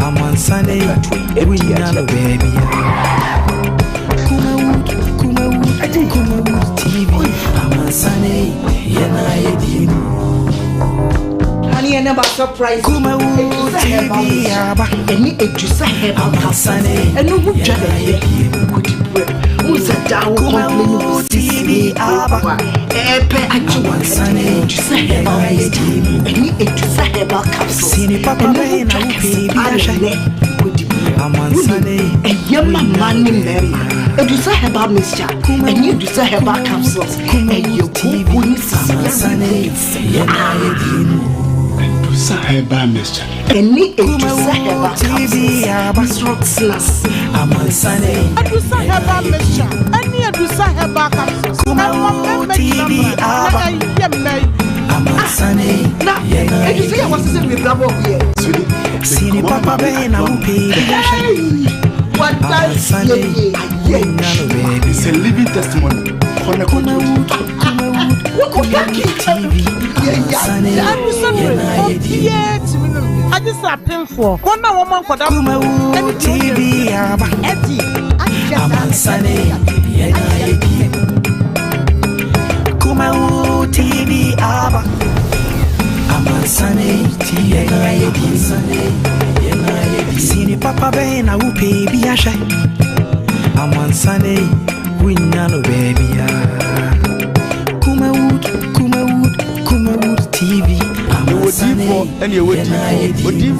I'm on Sunday, we know baby. Kumawood TV, I'm on Sunday, honey, I never surprise Kumawood TV, any extra I'm on Sunday, and no good job. Who's a down Kumawood TV, I'm Sunday, any extra about Sini Papa Bain, I'm on Sunday, and you're my money member. And you say about Mr. And you say about capsules. And you TV, Sunday, Say about Mr. Any say about TV, I'm on Sunday. I do say about Mr. And you do say about capsules. Kumawood TV, I'm on Sunday. Now, and you say I was sitting with Bravo here. Sini Papa Bain, What does It's a living testimony. Kumawood TV, I just a pin for one woman for that Kumawood TV, I'm on Sunday. Kumawood TV, I'm on Sunday. Sini Papa Bain, baby, I'm on Sunday, we know baby. Kumawood TV, I'm on Sunday. And you would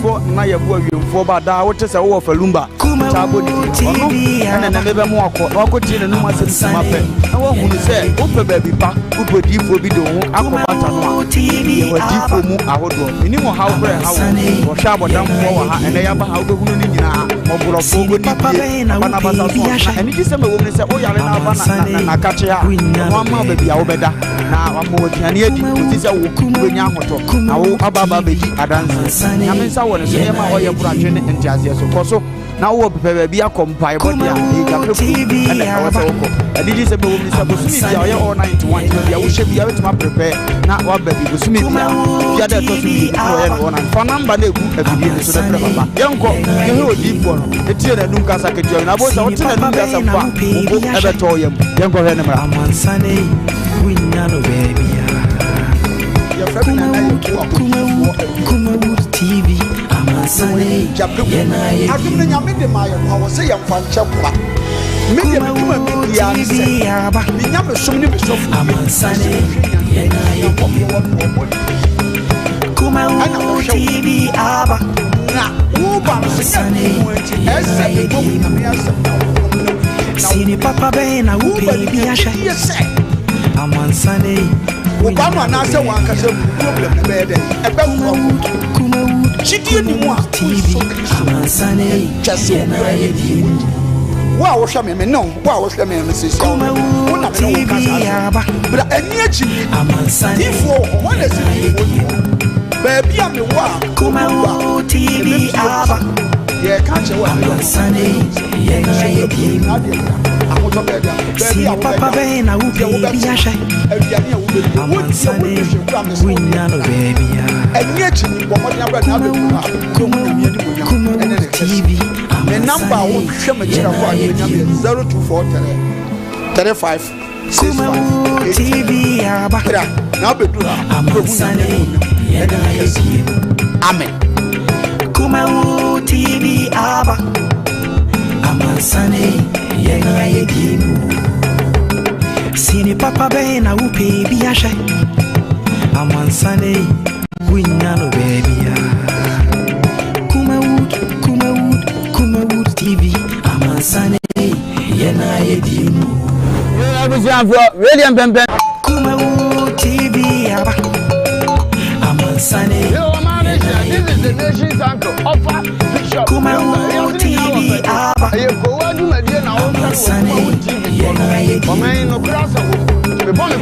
for my boy for Bada, what is a war for Lumba? Kumawood TV, and never more could tell no one says some up. I want to say, Open baby back, who put deep for video, Kumawood TV, or deep for more. I would go. Minimum how or sharp or down for and I have how the woman in or forward Papa Bain, and it is a woman say, oh, you're a catch ya. One more baby, I'll better. Now I'm more than yet. This is a Kumawood. Now, Ababa baby, I dance. I mean, I want to say, my oil branch and jazz. So now, we'll be a compile. TV, and it is a woman supposed to be all night to one. I should be able to prepare. Now, what baby was me? The other to be on and for number they would have been to the young girl. You know, deep one. The children don't cast a kitchen. I was out to the Lucas of Fun. Ever told him, young girl, I'm on Sunday. We know baby. Kumawood TV, I'm on Sunday. I was saying, I'm from Chapua. Kumawood TV, I'm on Sunday. Kumawood TV, I'm on Sunday. Sini Papa Bain, baby, I'm on Sunday. Obama now say one can problem the bed. Kumawood TV, I'm on Sunday. Just so wow, show me no. Wow, show me Mrs. Kumawood TV, but I need you. I'm on Sunday. What is it? Baby, I'm the one. Kumawood TV, yeah, can't you? I'm on Sunday. See Papa Bain, baby, I'm on Sunday. We know baby. Kumawood TV, I'm on Sunday. 024 35 Kumawood TV, now be I'm on Sunday. Amen. Kumawood TV, I'm on Sunday. Sini Papa Bain, baby, I'm on Sunday. We know baby. Kumawood TV, I'm on Sunday. William Bemben. Kumawood TV, I'm on Sunday. This is the nation's uncle. Offer Bishop. Kumawood TV, I'm on Sunday.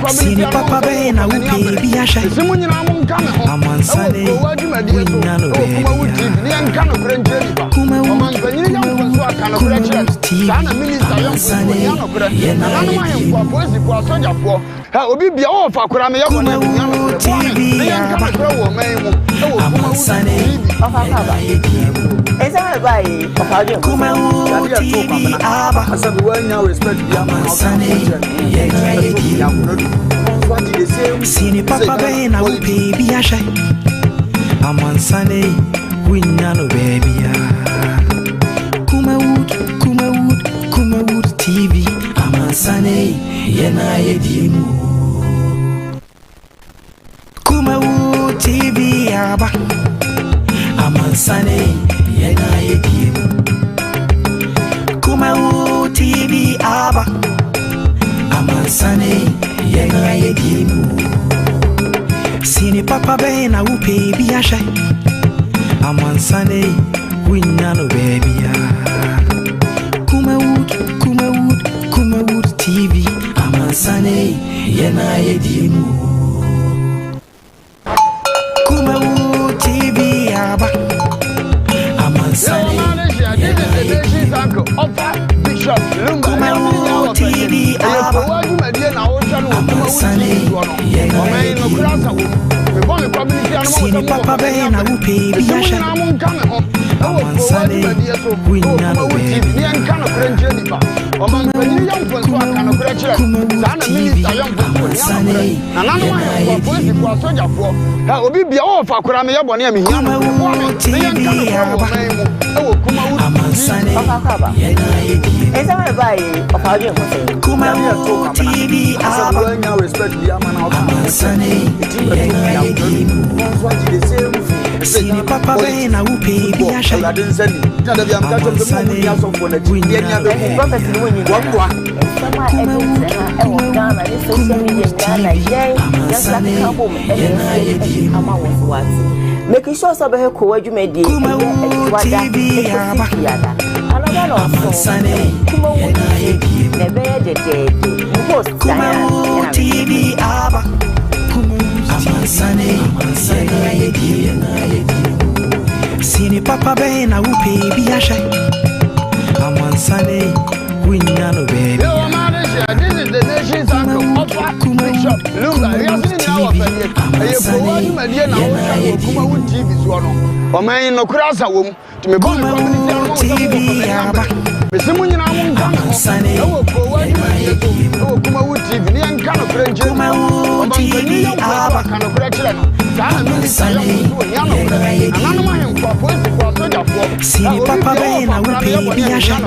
Sini Papa Bain, baby, I'm on Sunday. We know baby. Kumawood TV, I'm on Sunday. Obi bia o fa kura me yabo na Kumawood TV, I'm on Sunday. Kumawood TV aba. Asabi wanya respect ya Sini papa be na wo baby asha. Amansane winya no baby ya. Kumawood TV amansane yena yedimu. Kumawood TV aba. Amansane yena yedimu. Kumawood TV aba. Amansane yena yedimu. Sini papa be na wo baby asha. Amansane winya no baby ya. Kumawood TV amansane yena yedimu. Kumawood TV aba. Amansane Kumawood TV aba. Amansane yena yedimu. Sini papa be na wo baby asha. Amansane winya no baby ya. Sini papa be na wo baby asha. Making sure somebody who would you made the TV Sini papa be na wo baby asha. Amansane winya no baby. This is the nation's uncle. Bishop Lumba. We are sitting now. Kumawood TV is one. Or man no cross a woman to me. TV aba. Kumawood TV and kind of French. Kumawood TV aba. Sini papa be na wo baby asha.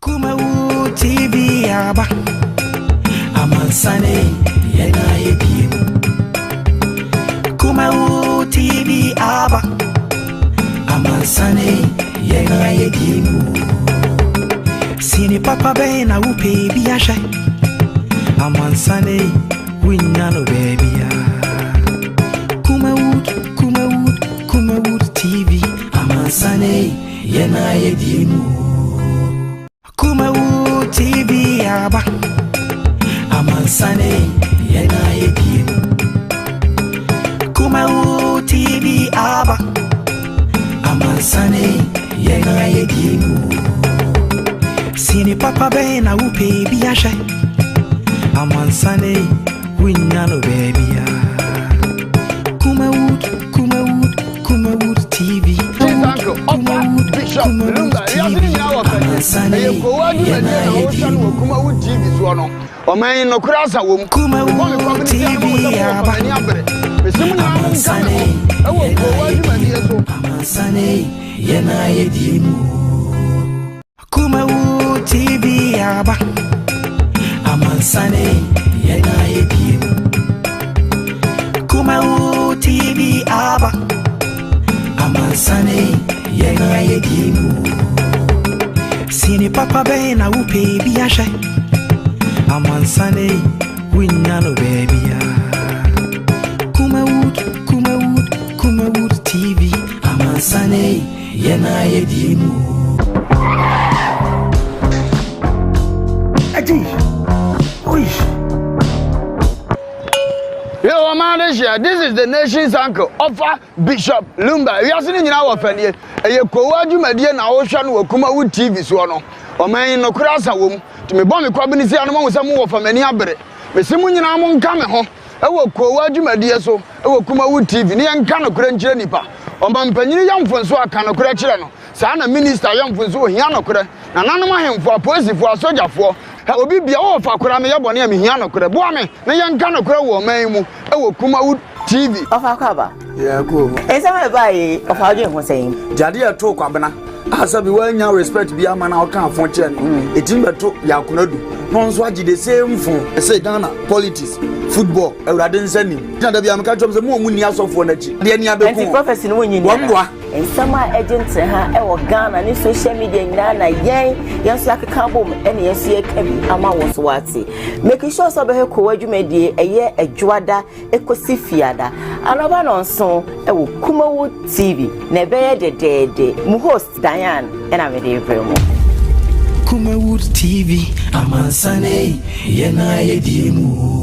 Kumawood TV aba. Amansane yena yedimu. Kumawood TV aba. Amansane yena yedimu. Sini papa be na wo baby asha. Amansane winya no baby ya. Kumawood TV amansane yena yedimu. Kumawood TV aba. Amansane yena yedimu. Kumawood TV aba. Amansane yena yedimu. Sini papa be na wo baby asha. Amansane winya no baby ya. Kumawood TV. Bishop Lumba. We are sitting now. Kumawood TV is one. Or man no cross a woman. Kumawood TV aba. Amansane yena yedimu. Kumawood TV aba. Amansane yena yedimu. Kumawood TV aba. Amansane yena yedimu. Sini papa be na wo baby asha. Amansane winya no baby ya. Kumawood TV amansane yena yedimu. Ati. Oish. Yo, man, this is the nation's uncle. Offer Bishop Lumba. We are sitting in our family. A Koowaa Show na Ocean wo Kumawood TV so no. O man no cross a wom. To me bomb kwabini si anoma wo sam wo famani abere. Me simu nyina mo nka me ho. E wo Koowaa Show so. E wo Kumawood TV. Ni enka no kura nkyere nipa. Omba mpanyini yamfonso aka no kura kire no. Saa na minister yamfonso ohia no kura. Na nanom ahemfo apolisifoɔ asogyafoɔ obi bia wo fa kura me yɛbɔ ne amehia no kura boa me na yɛnka no kura wɔ man mu ɛwɔ Kumawood TV Ofa kwaba Yeah, cool. Esa me bai ofa odwe ho sɛn Jade to kwabena. Asabi wanya respect bi ama na o kan fon kire no. Etim beto yakonadu. No nso agi the same phone. Say Ghana politics, football, Ewrade nsani. Tina da bi am ka twom se mo mu ni asofo na chi. De ni abeku. Anti prophecy no wonyi ni. Wamboa. Ensama agent ha ɛwɔ Ghana ne social media nyina na yɛn so akeka bom ɛne yɛn so yɛka bi ama wo so wate. Make sure so be Koowaa dwumadie ɛyɛ adwada ekosi fiada. Anoba no nso ɛwɔ Kumawood TV na ɛbɛyɛ dedede. Mu host Diane ɛna me de bremo. Kumawood TV amansane yena yedimu.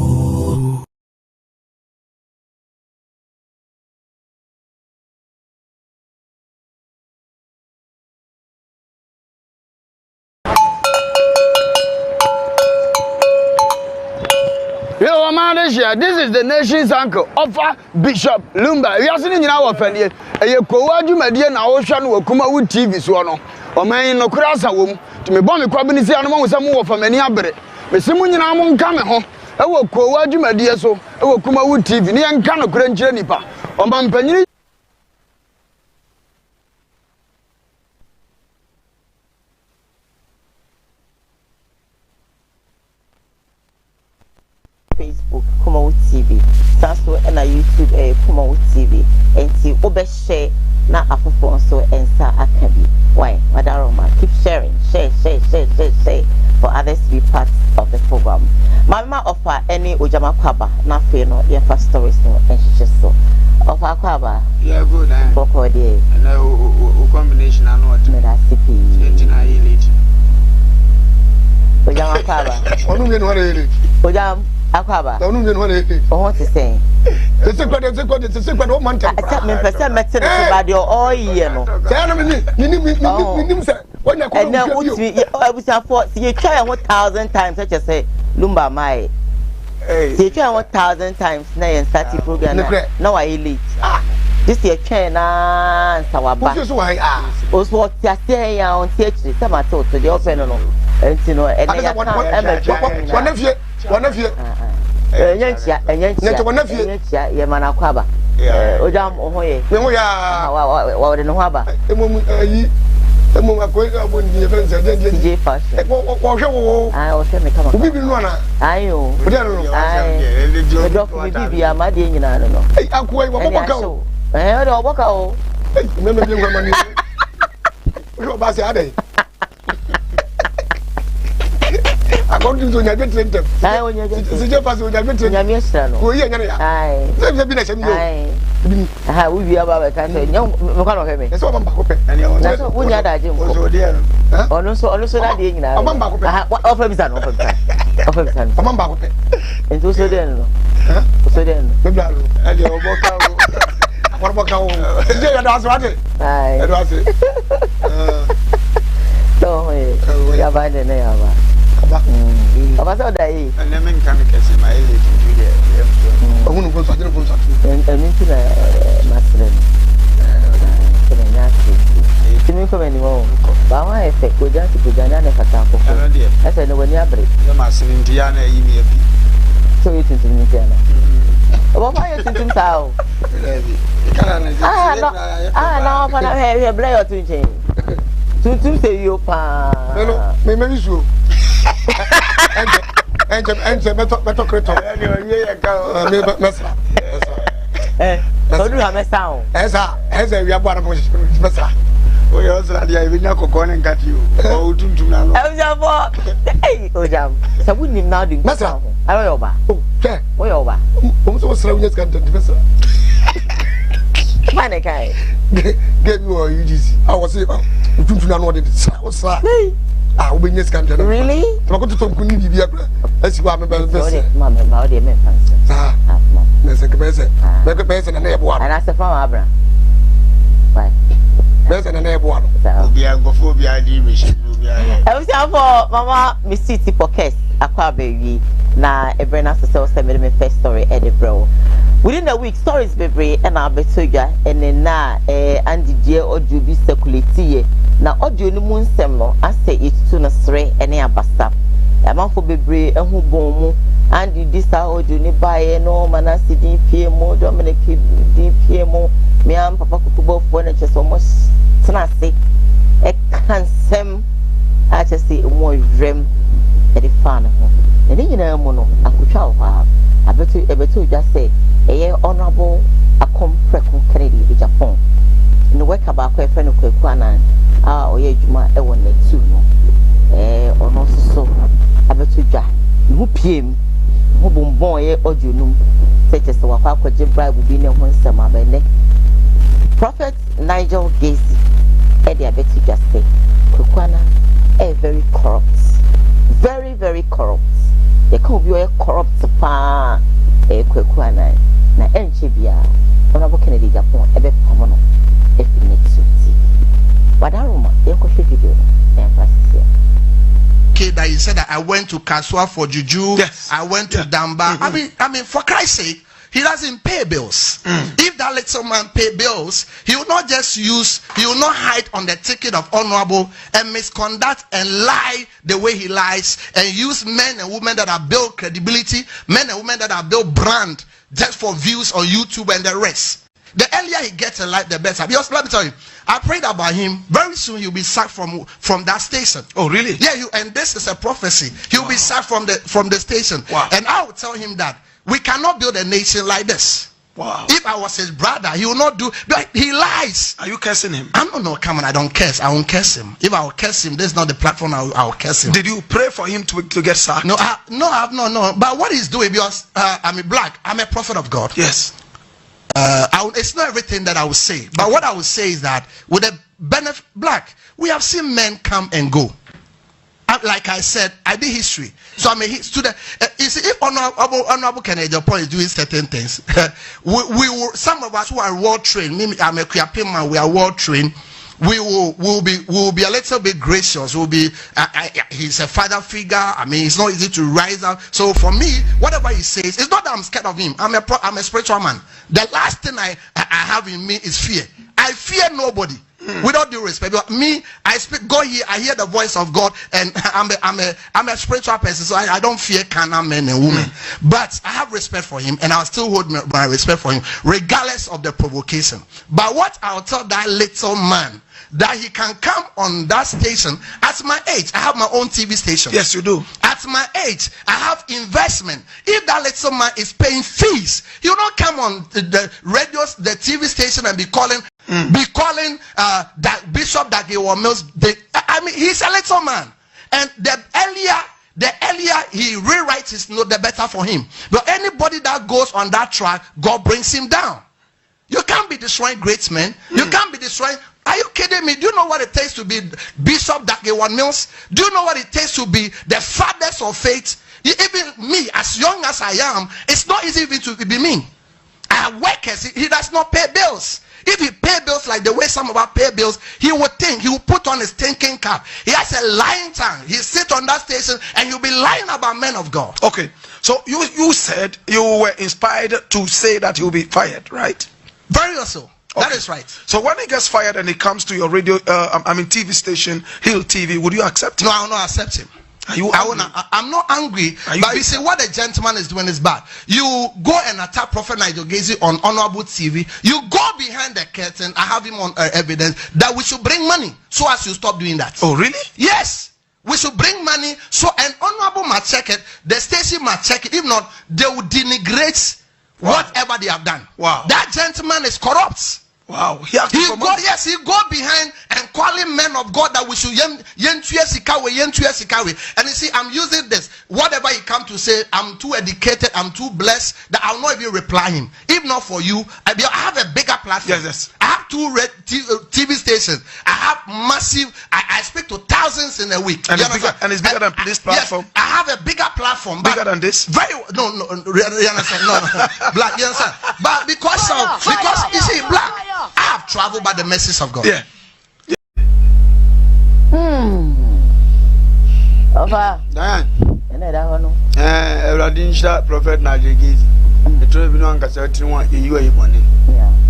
Yo, Malaysia, this is the nation's uncle, Offa Bishop Lumba. We are sitting in our family. A Koowaa dwumadie na wo hwa no Kumawood TV so no. O man no kura asa wom. To me bomb kwabini si anoma wo sam wo fa mani abere. Me simu nyina mo nka me ho. E wo Koowaa dwumadie so, e wo Kumawood TV. Ni enka no kura nkyere nipa. O man panyini Facebook Kumawood TV sanso na YouTube Kumawood TV enti obehye na afofo nso ensa akabi why madaroma keep sharing share for others to be part of the program mama offer any ojama kwaba na fe no ye fa stories no enhyehyɛ so offer kwaba yeah good boko dey na o combination anu ot me da sipi entina elite ojama kwaba Onu me no re. ojam akwaba Onu me no re. o te say Se kwade o man tem. ata me pese mete no ba de o ye no Say na me say wonya ko. and then abusa for you try 1,000 times such as say lumba mai you try 1,000 times na yen start program na wa elite this year try na sawaba So why o so tia say ya on tia chi sama to the open no enti no e na ya One of you. enyantia ye mana kwaba ojam ohoye Me ho ya. wa de no haba Emu akoy abon ni fense de DJ fashion wo hwe ah o se me kama Obi bi no ana. ayo Odi ano no. ai do ko mi bibia ma de nyina no Ei akoy wo boka o. o de oboka o Me bi ngwa mani. Wo ba se ade. According to Nyabe Trentem. ai o nyaje Se je pass o Nyabe Trentem. nyame sra no Wo ye nyane ya. ai Se bi na shem yo. ai aha wo wi aba ba kan se nyam me kwa no heme E se o ba ko pe. na so wo nya da je mo ono so na de nyina aha o fa bisa no o fa bisa no Amamba ko pe. ento so de no so de no Me bla lo. ali oboka o Warboka o. Je ya da so ade. ai E do ase. to he ya ba de na ya ba aba so da yi ene men kan kese ma elite ju de Ohunu ko so ade ko so. minti na masren kene na timi ko meni mo ba wa efe ko janti ko jana ne kata ko ese no wani abre ya ma sininti ya na yi mi afi so you tintim ni jana o ba ya tintim sao no pa na he ble yo tunche tuntum se yo pa Hello, me bisu. Enje beto kreto. ani o ye ya ka Me mesa. so do ha mesa o Esa wi abo ara mo mesa. o yo sra dia bi nya kokko ne nkati o tuntum na no e ja bo o jam sabu nim na di Mesa. ayo yo ba Oh, ke. o yo ba O mo so sra unya ska de mesa. mane kai Get me or UGC. I was say tuntu na no de sra. Ah, we nya ska de. really Ma ko to kuni bibia kra. Esi wa me be sorry mama ba o de me fancy Sa. mama Mesa ke mesa. Me ke mesa na na ebo ano. ana se fa abra bye Mesa na na ebo ano. obi angofo obi adi be shi obi aye I was for mama mi city podcast akwa baby na ebrena so say me first story edebro Within a week, stories bebre and I'll be to ya and then and the dear audio be circulated. Now audio no moon semno, I say it to na sre and a basta. A man for bebre and who bomu and the this audio ni buy no man I see DPMO, Dominic DPMO, me and Papa Kubo furniture so much tenacity. A cansem, I just say more dream at the fan. And then you know, mono, I could try. I bet you just say, a honorable a compressed Kennedy in Japan. In the work about a friend of Kwana, or ye Juma, a one net soon. Or no so. I bet you just who PM, who boy or junum, such as the Waka Jibra will be no one summer by Prophet Nigel Gacy, Eddie, I bet you just say, Kwana, very corrupt, very, very corrupt. They can't be a corrupt pa a Koowaa na enchibia honorable Kennedy Japan ebe pamono if you need to see but aroma they go show video okay that you said that I went to Kaswa for juju. Yes. I went to Damba. I mean for Christ's sake, he doesn't pay bills. If that little man pay bills, he will not just he will not hide on the ticket of honorable and misconduct and lie the way he lies and use men and women that have built credibility, men and women that have built brand just for views on YouTube and the rest. The earlier he gets a life, the better. Because let me tell you, I prayed about him. Very soon he'll be sacked from that station. Oh, really? Yeah, and this is a prophecy. He'll be sacked from the station. Wow. And I will tell him that we cannot build a nation like this. Wow. If I was his brother, he will not do. But he lies. Are you cursing him? I don't know. Come on, I don't curse. I won't curse him. If I will curse him, this is not the platform. I'll curse him. Did you pray for him to get sacked? No, no. But what he's doing, because I'm a black, I'm a prophet of God. Yes. It's not everything that I will say, but what I will say is that with the benefit, black, we have seen men come and go. Like I said, I did history, so I'm a student. You see, if honorable Kennedy Japan is doing certain things, we will. Some of us who are well trained, me, I'm a Kriapin man. We are well trained. We will be a little bit gracious. We'll be. He's a father figure. I mean, it's not easy to rise up. So for me, whatever he says, it's not that I'm scared of him. I'm a spiritual man. The last thing I have in me is fear. I fear nobody. Without due respect, but me, I speak God here. I hear the voice of God, and I'm a spiritual person, so I don't fear carnal men and women. But I have respect for him, and I'll still hold my respect for him, regardless of the provocation. But what I'll tell that little man, that he can come on that station at my age. I have my own TV station. Yes, you do. At my age, I have investment. If that little man is paying fees, he'll not come on the radios, the TV station, and be calling that Bishop that he was Mills. I mean, he's a little man, and the earlier he rewrites his note, the better for him. But anybody that goes on that track, God brings him down. You can't be destroying great men. You can't be destroying. Are you kidding me? Do you know what it takes to be Bishop Dagewan Mills? Do you know what it takes to be the fathers of faith? Even me, as young as I am, it's not easy even to be me. I have workers. He does not pay bills. If he pay bills like the way some of us pay bills, he will put on his thinking cap. He has a lying tongue. He sits on that station and you'll be lying about men of God. Okay, so you said you were inspired to say that he'll be fired, right? Very also. Okay. That is right. So when he gets fired and he comes to your radio, TV station, Hill TV, would you accept him? No, I will not accept him. I'm not angry, but you see what the gentleman is doing is bad. You go and attack Prophet Nigel Gacy on Honorable TV. You go behind the curtain. I have him on evidence that we should bring money so as you stop doing that. Oh, really? Yes. We should bring money so an Honorable must check it. The station must check it. If not, they will denigrate whatever they have done. Wow. That gentleman is corrupt. Wow. He go behind and calling men of God that we should and you see, I'm using this. Whatever he come to say, I'm too educated, I'm too blessed that I'll not even reply him. If not for you, I have a bigger platform. Yes. I have 2 TV stations. I have massive. I speak to thousands in a week. And it's bigger than this platform. Yes, I have a bigger platform. Bigger than this? No. You understand? No. Black. You understand? But because you see, black. I have traveled by the message of God. Yeah. Over. Diane. And that one. Eradincha Prophet Nigel Gacy. the trouble no one can say you are money.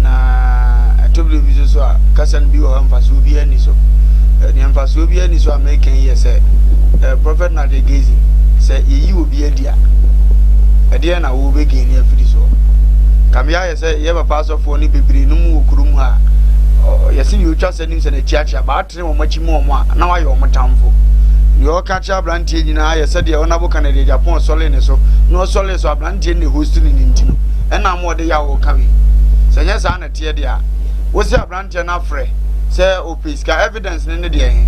Na I told you this so Casan be or emphasis will be any so. The emphasis will be any so American here say Prophet Nadegezi say you will be a dear. A dear now will begin here for this one. Come here, say you have a pass of only baby no more kurumha. You see you just send him to the church about him much more. Now I am a town for. Your catcher brandy in I said the honorable candidate upon Solene so no solace or brandy in the hosting in Intino. And now more the yaw coming. Say yes, Anna tear dear. What's your branch and afraid? Say, oh, please, evidence in the day.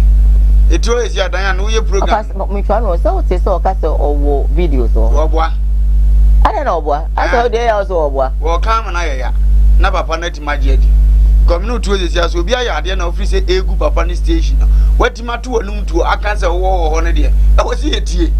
It was your Diane, we program. Me so say so castle or videos or what? I don't know what. I thought they also what. Well, come and I never panet my jetty. Community to this year will be a yard office a good papa station. What you to a loom to a cancer war on a dear. I was here to you.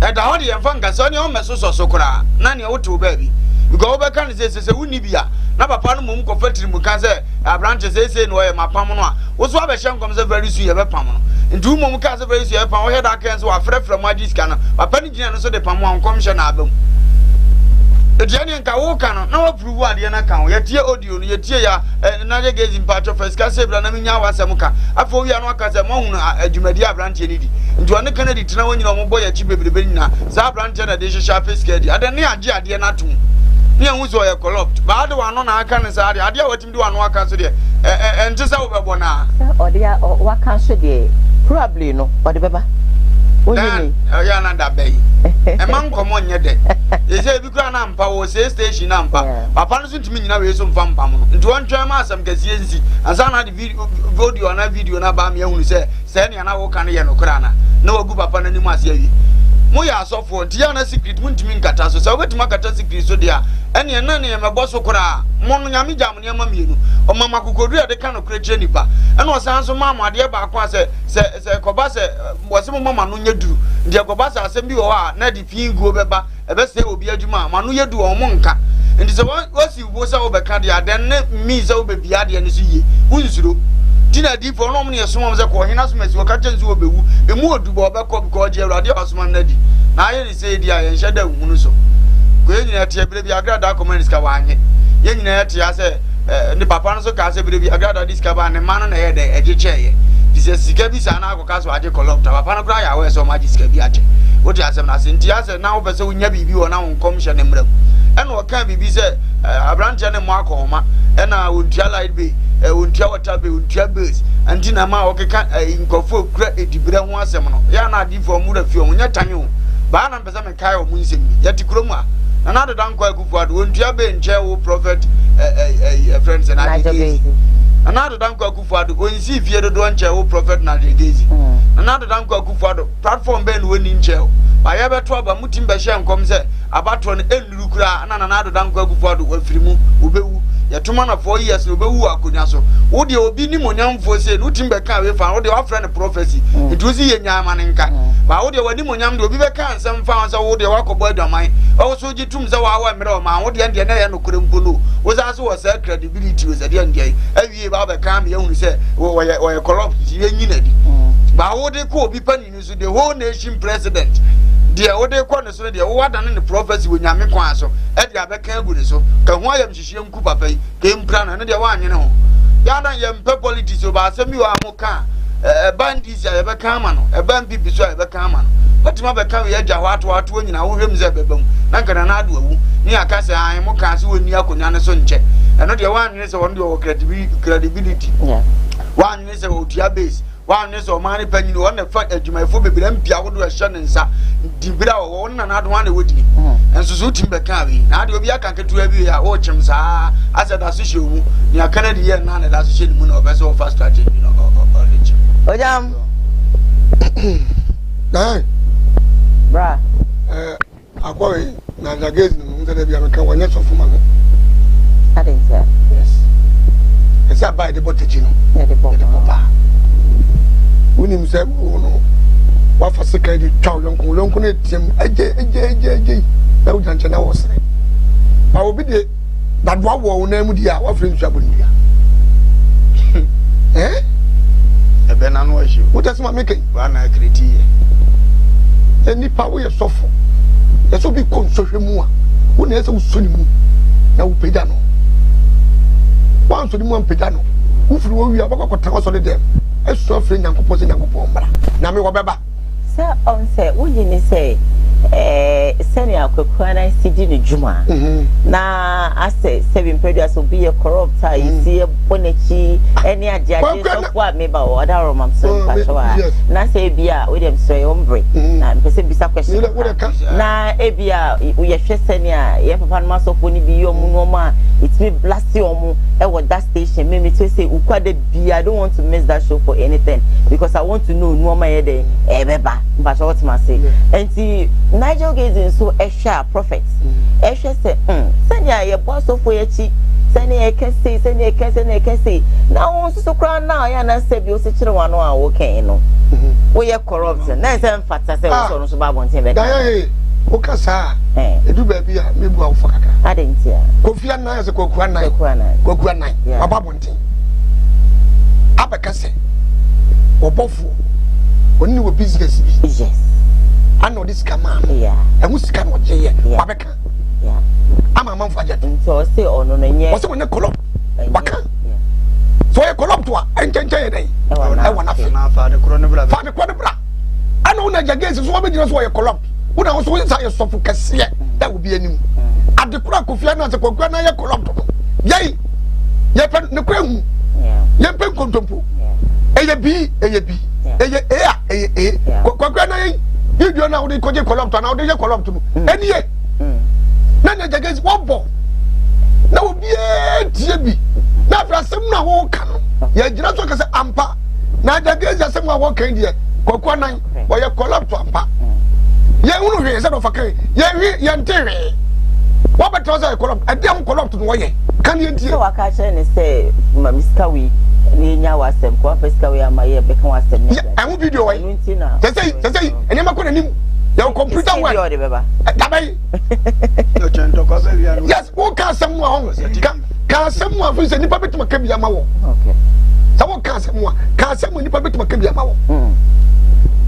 At the Hody and Fungus on your messos or socra, none your two baby. You go back and say, Unibia. Napa panu mu confetti mu kan say branches say no my pam no wo so abehye come say very soon ye be pam no ndu mu kan say very soon ye pam wo head account so afre from magic scan papa ni gina no so de pam an commission na abam e dia ni nka wo kan na wo prove ade na kan ye tie audio no ye tie ya na je gezi mpacho first ka say bra na menya wasem ka afo wi anu aka say mo hunu adwumadi abranche ni di ndu one kan di tena wonyina mo boy achi bebrebe nyina sa branche na de hye face card ade ne age ade na tum me hu so ye corrupt ba de wano na aka ne sa ade ade watim de wano aka so de enti sa wo bebo na ode ya wa kan so de probably no ode beba onye ya na da bay e man komo nye de e say bi kura na mpa wo say station na mpa papa no so ntimi nyina we so mfa mpa mo nti won twa ma asam gasie nsi ansa na de video na ba me hu say ne na wo kan ye no kura na wagu papa na nimu ase awi mo ya asofo nti ya na secret mu ntimi nkata so wetima kata secret so dia ene na ne me boso kura mo no nyame jam ne ma mienu o mama kokodu e de kan no kure nipa ene o san so mama de ba akwa se koba se wose mo mama no nyaduru ndia koba se asem bi wo ha na de pinguo beba ebe se obi adwuma ma no yedu o mo nka nti se wasi wo se wo be ka de aden ne mi se wo be bia de ne so yi unsuro tina di for no mo ne so mo se ko hina so mesi wo ka tenzu wo bewu emu odubo obekọ biko je awrade asoma na di na aye ni se di aye nhye da hunu so ko enyina tie bire bi agrada communist ka wanye yenyina tie ase ni papa no so ka ase bire bi agrada diska ba ne man na ye de ejecheye dise sika bi sa na akoka so aje kolopta papa no kra ya we so ma sika bi aje wo di asem na se nti ase na wo pese wo nya bibi wo na wo commission emram ena wo kan bibi se abrante ne mo akoma ena wo ntia light be untia water be untia base antina ma okeka nkofo kura edibire ho asem no ya na adi for mu da fi omunya tanyo ba na mpesa me kai o mu nsem ya tikromu a na do dan kwa kufu ado untia be nche wo prophet friends na adi na do dan kwa kufu ado onsi fie do nche wo prophet na adi na do dan kwa kufu ado platform be no ni nche ba ya beto aba mutim be hye nkom se abato no enuru kura na do dan kwa kufu ado wafirimu obewu yetuma na 4 years no bewu akonya so wo de obi ni monyamfo se no timbe ka we fa wo de wa friend prophecy ituzi ye nyama ne nka ba wo de wani monyam de obi be ka nsem fa so wo de wakobo aduman o so gitum se wa mere o ma wo de na ye no kure mpono wo za so wo se credibility wo se de ndie awie ba be ka me ye hunu se wo ye corrupt ye nyina di ba wo de ko obi pani ni so the whole nation president dia ode kwa ne so dia wo wadane ne prophecy wo nyame kwa so e dia be kan agure so ka ho ayam hihie nku papa yi ke mpra na ne dia wa anyene ho ya dan ye mpe politics o ba asemi wa amuka bandits ya be kan ma no ban bibi so ya be kan ma no wetima be kan ye gya wato nyina wo hwem ze bebam na nkana na ado awu ni aka se an mo kan se woni akonya ne so nche eno dia wa anyene se won dia wo credibility wa anyene se wo tia base wa ne so mani panyini won na fa adwumayfo bebira mpia wodo ehye ne nsa dibira wo won na ado wana wodini enso so timbe ka wi na ade obi aka ketu abi ya wo chim sa aseda so hye mu ni aka na de ye na da so hye mu na obeso first strategy no ojam dai bra akwa na nagezi no nda bi ameka wanya so fuma no adenza yes esa by the botechi no the papa unim se no wa fa sika di twa lonko na tiem eje na u janche na wosre ba obi de dadwa wo na mu di a wa fre nsu abondia ebe na no ahie wo tasema meke wa na kreti ye eni pa wo ye sofo ye so bi konsohwe mu a When there's a sunny moon, now pedano. Once to the moon pedano. Who flew we are about to toss on them. A suffering and composing and composer. Nami Wababa. Sir, on say, what did you say? Senior Kokwana CD ni Juma. Na I say 7 periods will be a corrupt. You see a bonechi, any idea of what maybe or other room. So, na say Bia, William say ombre. Na person bisa question. Na Ebia, we are senior, ye papa maso poni bi yo munoma. It's me blast you at that station. Maybe to say Ukwade Bia. I don't want to miss that show for anything because I want to know no my day. Ebeba, but what must say. And see. Nigel Gazing so extra prophets. Extra say, send ya boss of for chi. Send ya can say, send ya can say. Now on so crown now, ya na say you such a one or okay, no. We are corrupt. Nice and fat. I say, so no bad one. Hey, Okasa, do baby, maybe I'll fuck. I didn't hear. Kofi Annan as a Kokuana, Ababonti. Abacase, or Bofu, when you were business. Yes. I know this command. Yeah. And who's cannot say, Babeka? Yeah. I'm a man for jet. So I say, oh, no, yeah. What's when they call up? Baka. So I call up to her and change a day. I want nothing. Father Quadabra. I know that against is what you why call up. When I was inside your sofa, that would be a new. At the crack of Fiana, the Kokana call up. Yay. Yapan the Queen. Yapan Contempo. A B, Kokana. You don't know the Koji Column, now they call up to me. And yet, none against one ball. Now be a TB. Now for some now walk. Yeah, just like I said, Ampa. Now the girls are somewhere walking here. Kokwana, or you call up to Ampa. Yeah, who is of a K. Yeah, Yantere. What about I call up? I don't call up to the way. Can you tell? I catch and say, Miss Kawi. Ninya wasem kwa peska we amaye beka wasem nya I will video why say enya makona nim your computer one dabai yes who can someone can someone who say nipa betu maka bia ma wo okay someone can someone nipa betu maka bia ma wo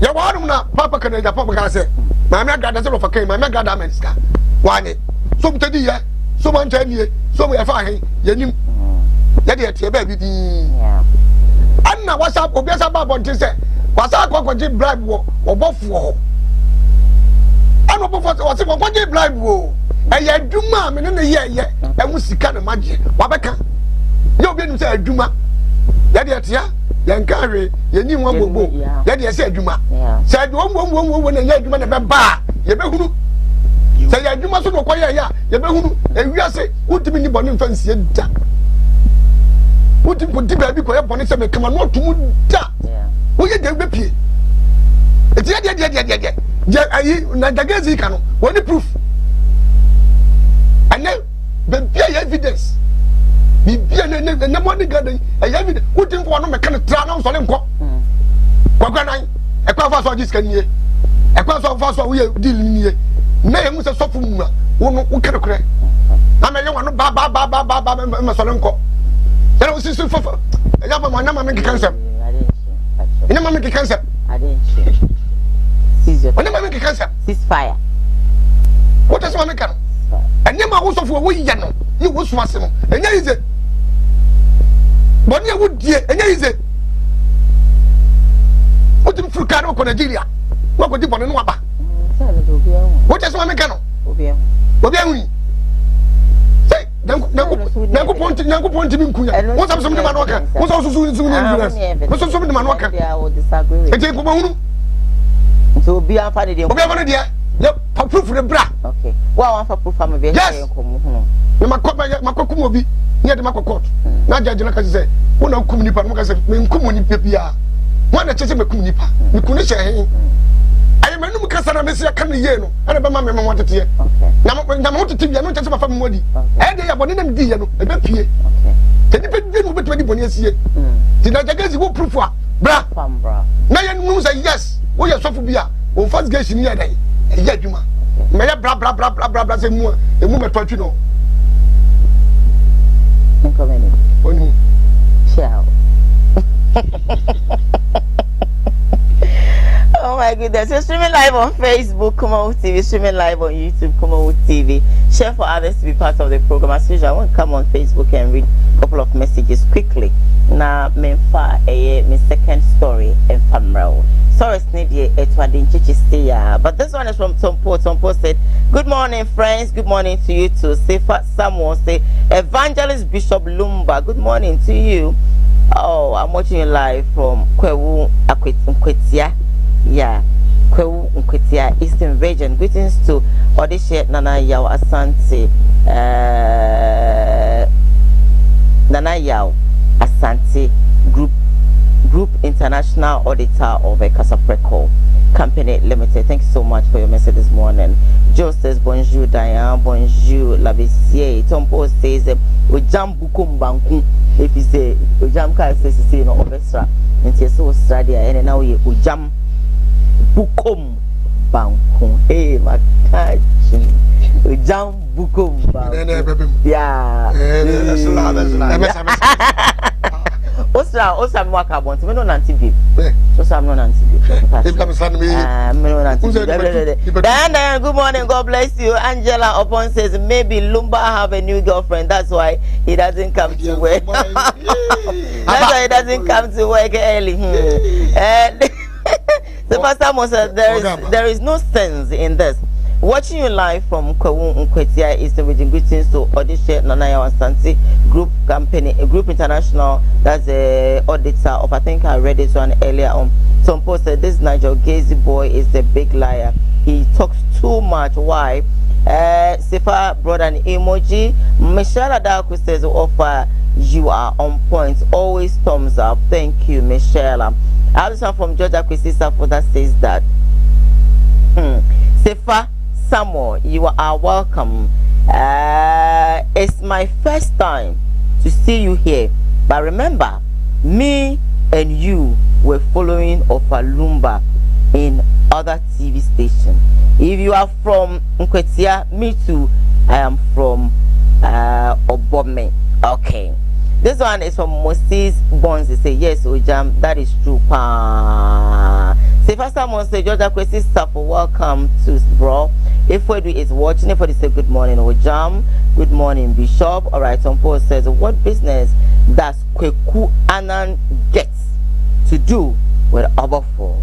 ya wanum na papa kana ja papa kana say ma me agada say lo fakai ma me agada menska wane so mtedi ya so man tani so mo ya fa hen yanim yede tie ba bi din anna whatsapp obiasa ba bontin say whatsapp kwaji bribe wo obofo ho anno bofo say kwaji bribe wo eye aduma me ne ye emu sika na maje wabeka ye obi enu say aduma yede tie yanka hwe yeni won gbogbo yede say aduma say aduma na ye aduma na be ba ye be hunu say aduma so no kwaye ya ye be hunu ewiase utimi ni bonu mfansie da What did baby go up on it? Come on, not to move. We get the pay. It's the can. What the proof? And then the evidence. Be the money garden. I have it. What didn't want to make a trial on Solemn Cock? Quagana, a class of this can ye. A class of us we are dealing here. Nay, Mr. Sofuma, who can crack. I may want to Solemn Cock. There was this for a young man, make cancer. I never make cancer. I didn't see. I never make cancer. Ceasefire. What does one make? And never was of a way, you was possible. And there is it. But you would, and there is it. What in Frucano, Nigeria? What would you want to know about? What does one make? Obiang. Nango point to me kunya. What's up some man worker? What's also soon influence? What's some man worker? I will disagree. And take Kumanu. So be a funny dear. Yep, proof for the bra. Okay. Well, I'm for proof I'm a bit. Yes. Makokumobi near the Makokot. Now judge like I say, one of Kumunipa, Kumuni Pipia. One at Chesima Kunipa. You couldn't say I am a new Cassandra Messia Caniano, and a mamma wanted here. Now, when I want to tell you, I don't touch my family. And they are one of them, dear, a bit here. Can you put them with 20 bonus here? Did I guess you will proof for bra? Now you know, say yes. What your sophobia? Or first guess in your day. And yet, you may blah blah blah blah blah blah say more. A woman taught you know. Ciao. Oh my goodness. We're streaming live on Facebook, Kumawood TV, streaming live on YouTube, Kumawood TV. Share for others to be part of the program. As usual, I want to come on Facebook and read a couple of messages quickly. Now, my second story in Famrel. Sorry, Snidia, but this one is from Tompo. Tompo said, "Good morning, friends. Good morning to you too." Someone say, "Evangelist Bishop Lumba. Good morning to you." Oh, I'm watching you live from Koowaa Show. Yeah, Koowaa Show, Eastern Region. Greetings to Odisha Nana Yao Asante. Nana Yao Asante Group International Auditor of a Casapreco Company Limited. Thank you so much for your message this morning. Joe says bonjour Diane, bonjour Lavissier. Tompo says Ojam Bukum Banku. If you say Ojam Ka says you know orchestra into so Australia and now you Ojam Bukum Banku. Hey my country. Ojam Bukum Banku. Yeah. Osa mwaka bonti me no nanti bi osa no nanti bi Dan, good morning, God bless you. Angela Upon says maybe Lumba have a new girlfriend, that's why he doesn't come to work. That's why he doesn't come to work early. And the pastor must say there is no sense in this. Watching you live from Koowaa Show, Eastern Region. Greetings to Odisha Nanaya Asante Group Company, Group International. That's the auditor of, I think I read this one earlier on. Some post said this Nigel Gazy boy is a big liar. He talks too much. Why? Sifa brought an emoji. Michelle Adaku says, "Offer, you are on point. Always thumbs up." Thank you, Michelle. I have this one from Georgia Chrisisa that says that Sifa Samuel, you are welcome. It's my first time to see you here, but remember, me and you were following Lumba in other TV station. If you are from Nkwetia, me too. I am from Obome. Okay. This one is from Moses Bonds. They say, "Yes, Ojam, that is true." Say first someone say, "Georgia Kwesi Safo, welcome to bro." If Wedu is watching, if Wedu say, "Good morning, Ojam. Good morning, Bishop." All right, some post says, "What business does Kweku Anan get to do with Obafo?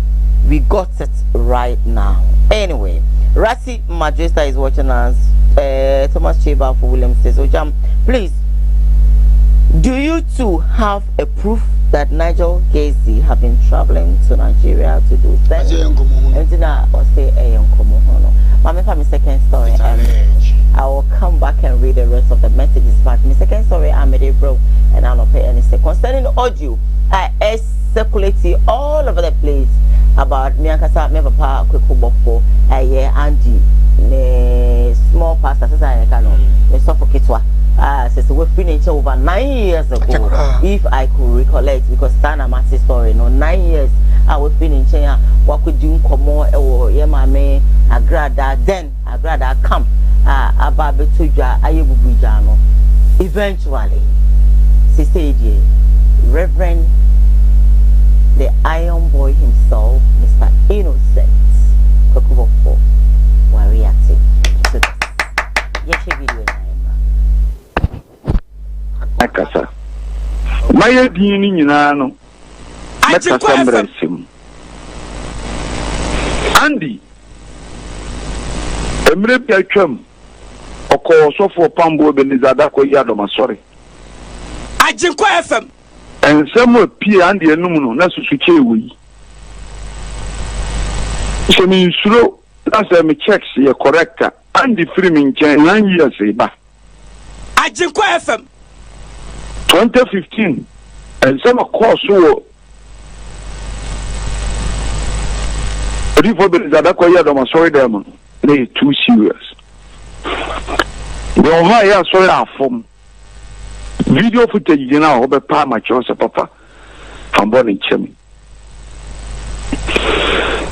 We got it right now." Anyway, Rasi Majesta is watching us. Thomas Cheba for William says, "Ojam, please, do you two have a proof that Nigel Gazy have been traveling to Nigeria to do things?" And then I say, my second story. I will come back and read the rest of the messages. But my second story, I'm a bro, and I'll not pay any second. Concerning audio, I circulate all over the place about me and Kasa, me papa, Kwekubofo, Andy, small pastor, I cannot, suffocate. Since we've been in over 9 years ago, if I could recollect, because Sana Mati story, 9 years I was been in China. What could you come more? Oh, yeah, my man, Agrada, then Agrada camp, Ababetuja, Ayubujano. Eventually, she said, Reverend, the Iron Boy himself, Mr. Innocent, Kokubofo, were reacting to this. Yes, video. Akasa maye dini nyina no meta sambrasim Andy emre pia twam oko sofo pambo benizada ko yado masori Ajinko FM ensemo pia Andy enum no na susuche ewi so mi suro na me checks ye correcta Andy free me nchen 9 years eba Ajinko FM 2015 and some course so before the Zadako Yadoma sorry them they too serious. No higher sorry our form video footage you know over pa my choice papa I'm born in Chemi.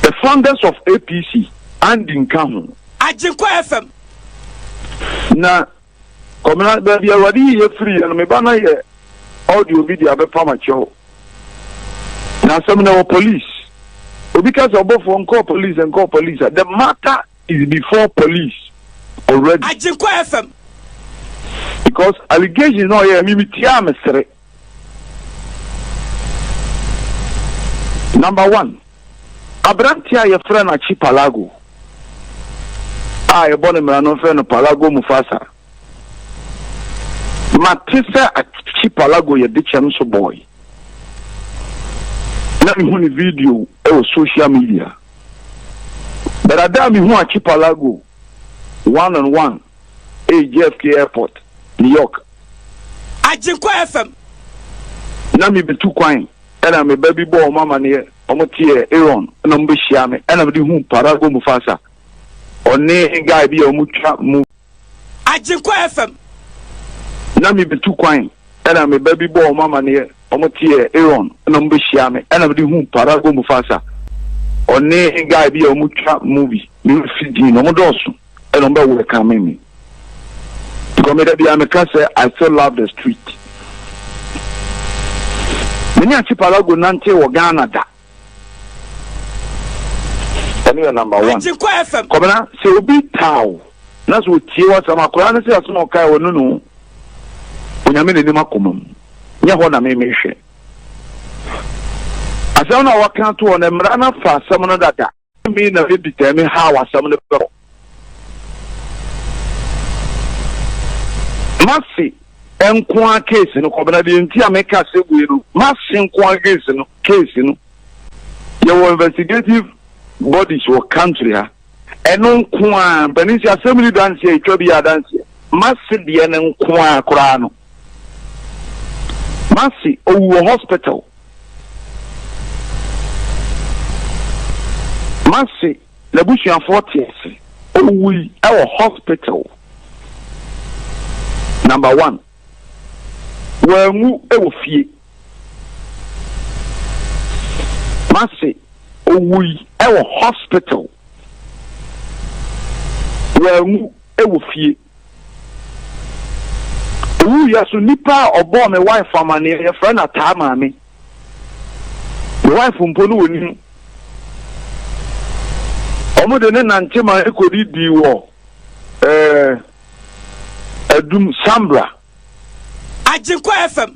The founders of APC and in Kamu Ajinko FM na Communal baby already free and me bana here audio video abe pamacho. Na some na police Because of call police and call police. The matter is before police already. I think FM. Because allegations no here me Mr. Number 1. Abrantia your friend a Chipalago. I born a man no friend Palago Mufasa. Matisa a Chipalago your ditch boy. Let me see video on social media. But I damn me a Chipalago 1-on-1 JFK Airport, New York. I think FM. Now me be too quiet. And I'm a baby boy, mama near Omotia, Aaron, and I'm Bishame, and I'm the whom Parago Mufasa. Or nay, guy be a mucha move. I think FM. Now me be too quiet. And I'm a baby boy, mama near Omotia, Aaron, and I'm Bishame, and I'm the whom Parago Mufasa. Or nay, guy be a mucha movie. You see, no more dorsum, and I'm not coming me. Because I still love the street. Many Chipalago Nante or Ghana da. Anyway, number 1. Come on, say be tau. That's what you want. Some Koran say as no kai or no. When you mean the makumum, you want to make me share. As I know what can't do on them run up for someone that mean a bit determine how I summon the girl. Mercy. Enkwa case no kobana de ntia meka segwe no masse nkwa case no your investigative bodies or country ha eno nkwa banisi assembly dance e twa bia dance masse de ne nkwa akora no masse owo hospital masse labushia 40 owo e hospital. Number 1. Wemu ewofie Masi owi ewo hospital wemu ewofie owu ya so nipa obo me wife amane ya friend ata maame the wife mponu woni omodo ne nante ma ekodi di wo adum sambra Ajinko FM.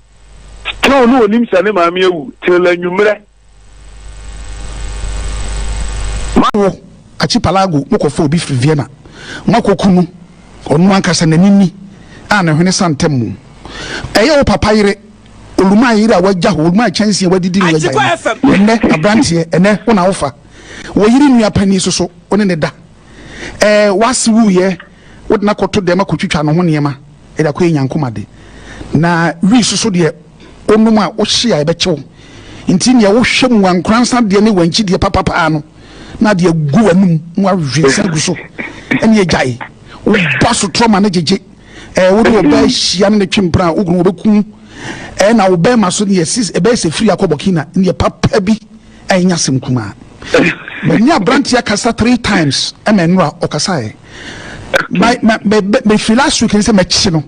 No, onim sane maame ewu telanwumre. Mawo Achipalago mokofo obi firi Vienna. Makokunu onu ankasa nanini ana hwene santem mu. Eye wo papa yire oluma yire a wagya ho oluma chansi wadidi ni wagya. Enne abrantie enne wona wofa. Wo yire nua pani soso one ne da. Wasi wu ye wodna koto dem akotwitwa no ho niema. Eda ko enyankomade. Na wi soso de onum a wo hye a ebechew nti ne wo hwem wankransa de ne wanchi de papa no na de gu anum mu ahwese gu so ene ejai wo baso trauma na jeje wo de oba hia ne twempra ogru obeku na wo be maso ne yesis ebe se free akobokina ne papa bi enya semkuma me abranti akasa 3 times emenura okasae me feel last week say me chi no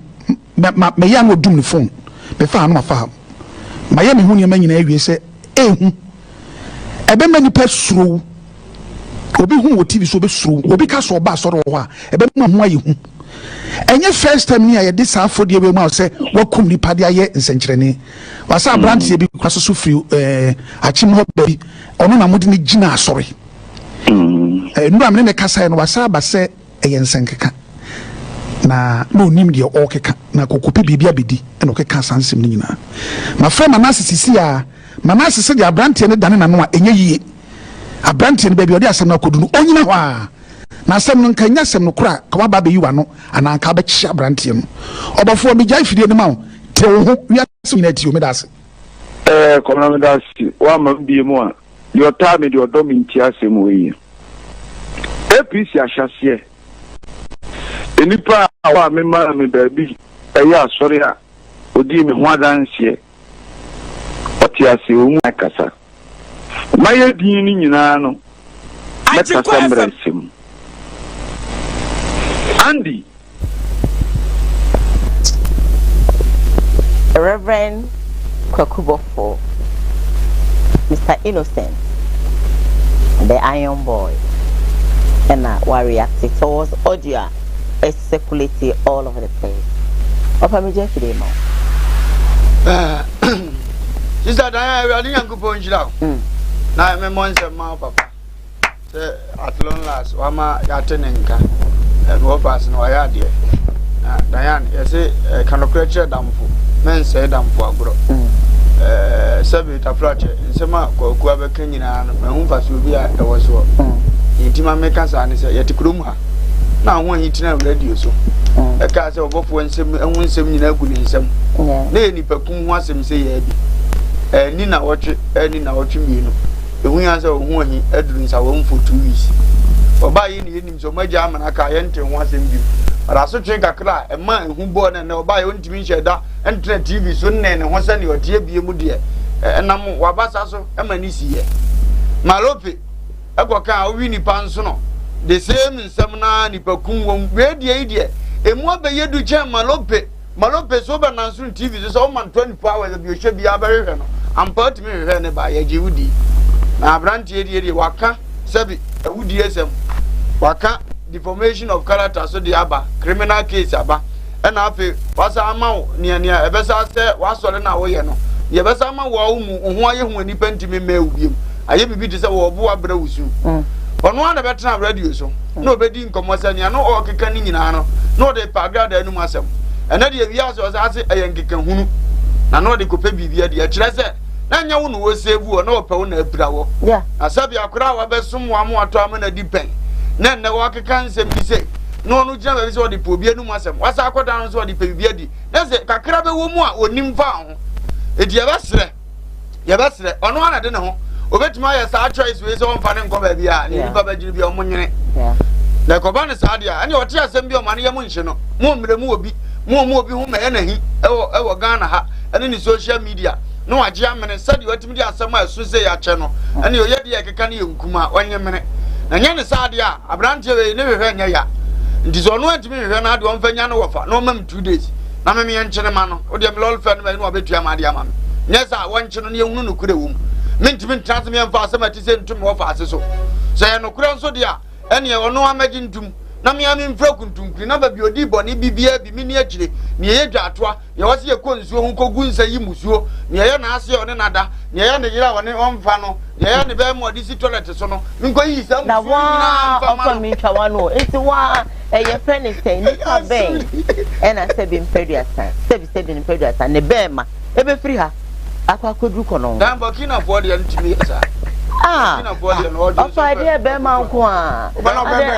me ya no dum ne phone me fa no afa ma ya me hu ne ma nyina awie se ehu ebe mani pa suro obi hu wo TV so obi suro obi ka so ba so ro ho a ebe ma hu aye hu enye first time ni aye de sa afodie we ma se wakum ni pade aye nsenkyerene wasa brand ye bi kwaso so free achim ho ba bi ono na modi ni gina asore ndu amne ne kasa no wasa ba se eye nsenkeka na no nim de o keka na kokopi bibia bedi eno keka sansem ni nyina ma frema na sisi a mama sisi de abrante ne dane na no a enye yie abrante ne ba bi odi asem na kodu no onyina ho a na asem no nkanya asem no kura ka waba be yiwa no ana nka ba chi abrante no obofo mi jai fidie ne ma te wo ho wi asem na ti o me da ase komna me da ase wa ma bi mu a your time de odom nti asem wo yi APC ahyase enipa awa me ma me baby eya asori a odi me ho adanse oti ase o mu akasa maye din ni nyina no akasa mbrasem Andy Reverend Kwakubofo, Mr. Innocent, the Iron Boy. And we reacted towards audio. It's circulating all over the place. Papa, me just today, man. Sister Diana, I didn't go for you now. Now I'm a monster, my papa. At long last, Wama Yatenenka, and Wopas no idea. Diane, you say, can creature damful. Men say damful, bro. Subject a project in some Kuaba Kenyan and my home fast will be at the was what. Intima makers and say, yet Kruma. Now, one eating a radio so. A castle of both one sim and 1 7 good in some. Nay, Nipacum was him say, Nina watch it, Nina watching you. The we answer one he Edwin's our own for 2 weeks. Or by any him so much jam and I can't enter once in you. But I saw drink a cry, a man who born and no buy on TV share enter TV soon and once any or dear be a mudia. And I'm Wabasaso, and Manisi. Malope, I got a winnie pansono. The same in Samana, Nipacum, where the idea. A more by you do jam Malope. Malope sober and soon TV is all man 24 hours of you should be a very I'm part me by a Judi. Now, Branty, Waka, Sabi, a wood DSM, Waka, deformation of character, so the Abba, criminal case Abba, and after was a mouth near a Bessa, was all an hour. The Bessama why you when you pen to me may be. I have been to say, oh, boy, bros you. On one of better radio, so nobody in Commotion, no or canning in Anno, no de Paga de Numasem. And then the years was as a young Kikahunu. I know they could pay be the treasure. Nanya wonu wo save wo na opa wo na apira wo yeah asabi akura wa besum wa mo ato amana dipen na na wo keka nsem bi se no no gina be se wo de po bia nu masem wasa akoda no so wo de pe bia di na se kakra be wo mu a onim fa ho edi ya besre ono ana de ne ho obetuma ya sa choice we se won fa ne nko ba bia ni nipa ba giri bia o munwene yeah na ko ba ne sa dia ani o ti asem bia o mane ye mu nhye no mo mre mu obi mo obi hu ma ye na hi ewo Ghana ha ani ni social media no agye amene said you atimi di asema asu se ya che no ene yo ye de ye keka ne yenkuma onye mene na nya ne saade a abrante we ne hwehwe nya ya ndi so no atimi hwehwe na de on fanya no wofa no mam 2 days na me ye nchene ma no o de me lol fan me no obetua ma de ama me nya sa wonche no ne hunu no kure wum mentimi transme emfa asema ti se ntum wofa ase so so ye no kure nso de a ene ye ono amagi ntum na me am mfra kuntunkuri na ba bi odi boni bibia bi mini akire ne ye dwatoa ye wose ye konsuo hu kogu nsa yi musuo ne ye na ase one nada ne ye ne yira wone omfa no ne ye ne be mo di si toilet so no nko yi sa na wa ofa mi twa wa no enti wa ye friend is saying ni ka ben and I said be mpediasa said be mpediasa ne be ma e be free ha akwa kodru kono dan Burkina for the ntimi yesa ofa dia be ma nko a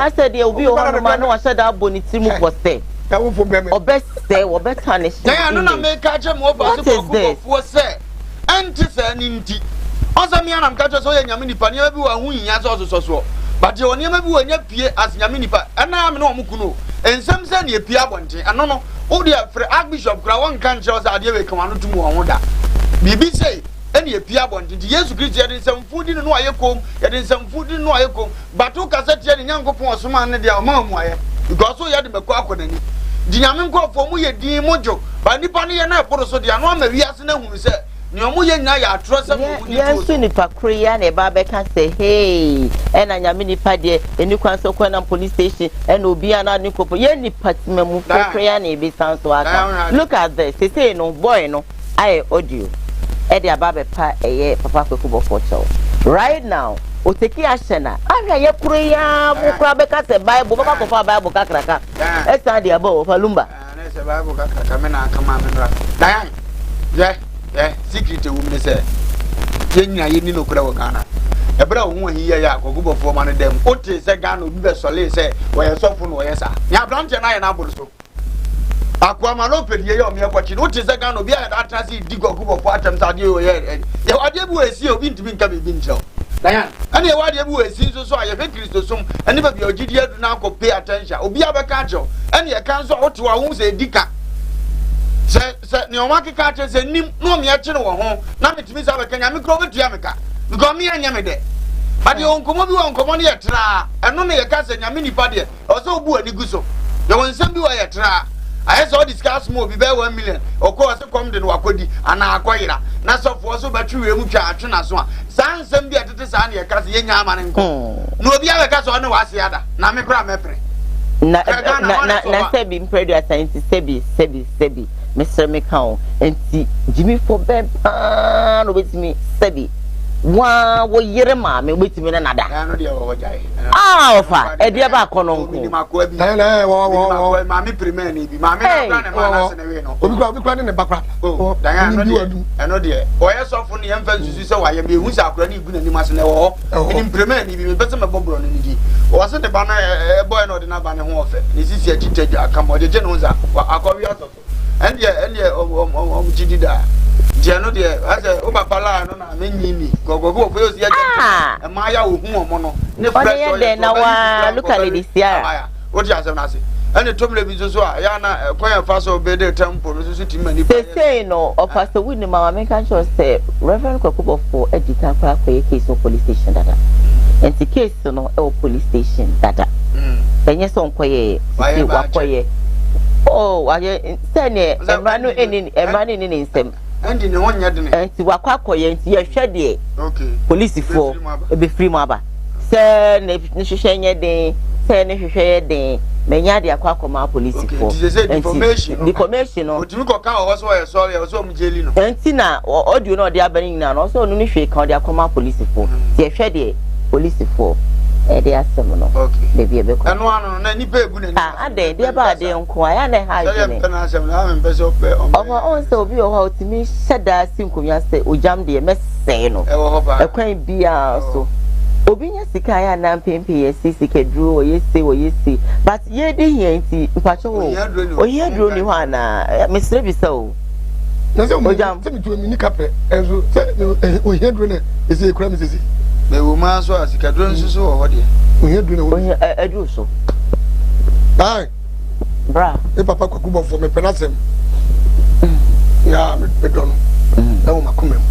I said there will be one man no said that boniti mu poste obese obetane ya no na make aje mo ba so ko se anti se ni nti oza mi anam ka so ye nyame nipa ne bi wa hu nya so but ye oni ma bi wa nya pie as nyame nipa ana me no omukuno ensem se ne pie abonte ano no o dia frɛ archbishop kra won kan che o sa de we kan no tumu won da bibi say eni epia bonti Yesu Kristo ye den samfudi no ayekom ye den samfudi no ayekom batu kasete ye nyankopon osoma ne dia o ma mu aye because so ye de mekọ akodani di nyame nkofo mu ye din mojo ba nipa ne ye na eporo so dia no ama wiase na hunu se ne omu ye nya ya atro se mu ni Yesu nipa kriya na ba be ka say hey ena nyame nipa de eni kwan so kwa na police station ena obi ana ni kopo ye nipa timemu kriya na e be sanso aka look at this say no boy no I audio Eddie Ababe pa papa Kubo Show. Right now, Oteki Ashena. Aya ye prayer bukra be ka se Bible, baba ko fa Bible ka kraka. Esa dia bo fa lumba. Na se Bible ka kraka me na aka ma me nra. Dan. Secret wu me se. Ye nyina ye ni no kura wo Ghana. E bra wo hu hi ya Kubo fo ma no dem. Ote se Ghana obi be sole se wo ye sofo no wo ye sa. Nya branche na ye na aboro so. Akwa Malope die ye o me kwachi no te sega no bia atrasi digo Kubo fo atem sa de o ye wade bu esi obi ntimi nka be bi ncheo dan ani ye wade bu esi so aye fe Kristo som ani ba bia ogidi adu na akọ pay attention obi abeka acho ani ye kan so oto wa hu se dika se ne o makika acho se nim no me ache no wo ho na metimi sa beka nya me kro betua meka because me anya me de ade onkomo bi onkomo ne ye tra eno ne ye ka se nya me nipa de o so obu ani gu so ye wonsam bi wa ye tra I saw discuss more be 1 million. Of course, come to Wakodi and Aquaira. Naso for so but you remove China so. Sans some be at the sun here, cause Yaman and no be other cast on was the other. Namekra mepre. Na sebi mpredu asanti sebi Mr. Mekao and Jimmy for Ben with me sebi. Wa wo yere ma me wetimi na nada. Ah ofa e dia ba kono nko. wo ma me premier ni bi ma me na na na se na we no. Obi kwa ne bakra. Oh, dan eno de. Oye sofo ne yemfa nsusu se wa ye me hu sa akura ni igu na ni ma se na wo. Ni premier ni bi me pese me bobro no ni di. O se de ba na boy no de na ba ne ho ofe. Ni sisi atitaju aka mo de je no za akọwi atọ. Ende jidi da. Jeno de ase o papala no na menyini gogogo ko yosi aje e ma ya ohun omo no ne fresh o de na wa locally this year o ti asem na se ene tomle bi so a ya na kwan fa so be de temple no so tim mani say no o pastor win ma make can sure say Reverend Kokubo for editor kwa case of police station data and the case no e police station data benye so nkoye si wa koye oh wa ye say ne emranu ni nsem Andi ne wonya de ne. Enti wakwakoye enti ye hwede. Okay. Police for e be free maba. Se ne hwehwe nye den, se ne hwehwe den. Menya de akwakoma police for. Information no. Otimi ko ka o so ye sorry o so mu jeli no. Enti na audio no de abani na no so no ni hwe kan de akoma police for. Ye hwede police for. De asem no. Okay. De bi ebe ko. Eno anu na nipa egu na ni. Ade de ba de nko aya na ha je ne. Na asem na am pese ope o. On se obi o ha otimi sheda sinkomya se ojam de messe no. E wo ho ba. Ekwan bia so. Obi nya sika ya na mpempe ye sika duro o yesi but ye de here nti mpacho wo. O ye duro ni ho ana mesre bi so. Na se ojam se mi tu mi ni kapre enzo se o ye duro na ese ekura mi sisi. Me wo ma so asika duro nsusu wo de. O ye duro na wo. Edu so. Bye. Bra. E papa Kokubo for me penasem. Ya me dono. Na wo makomem.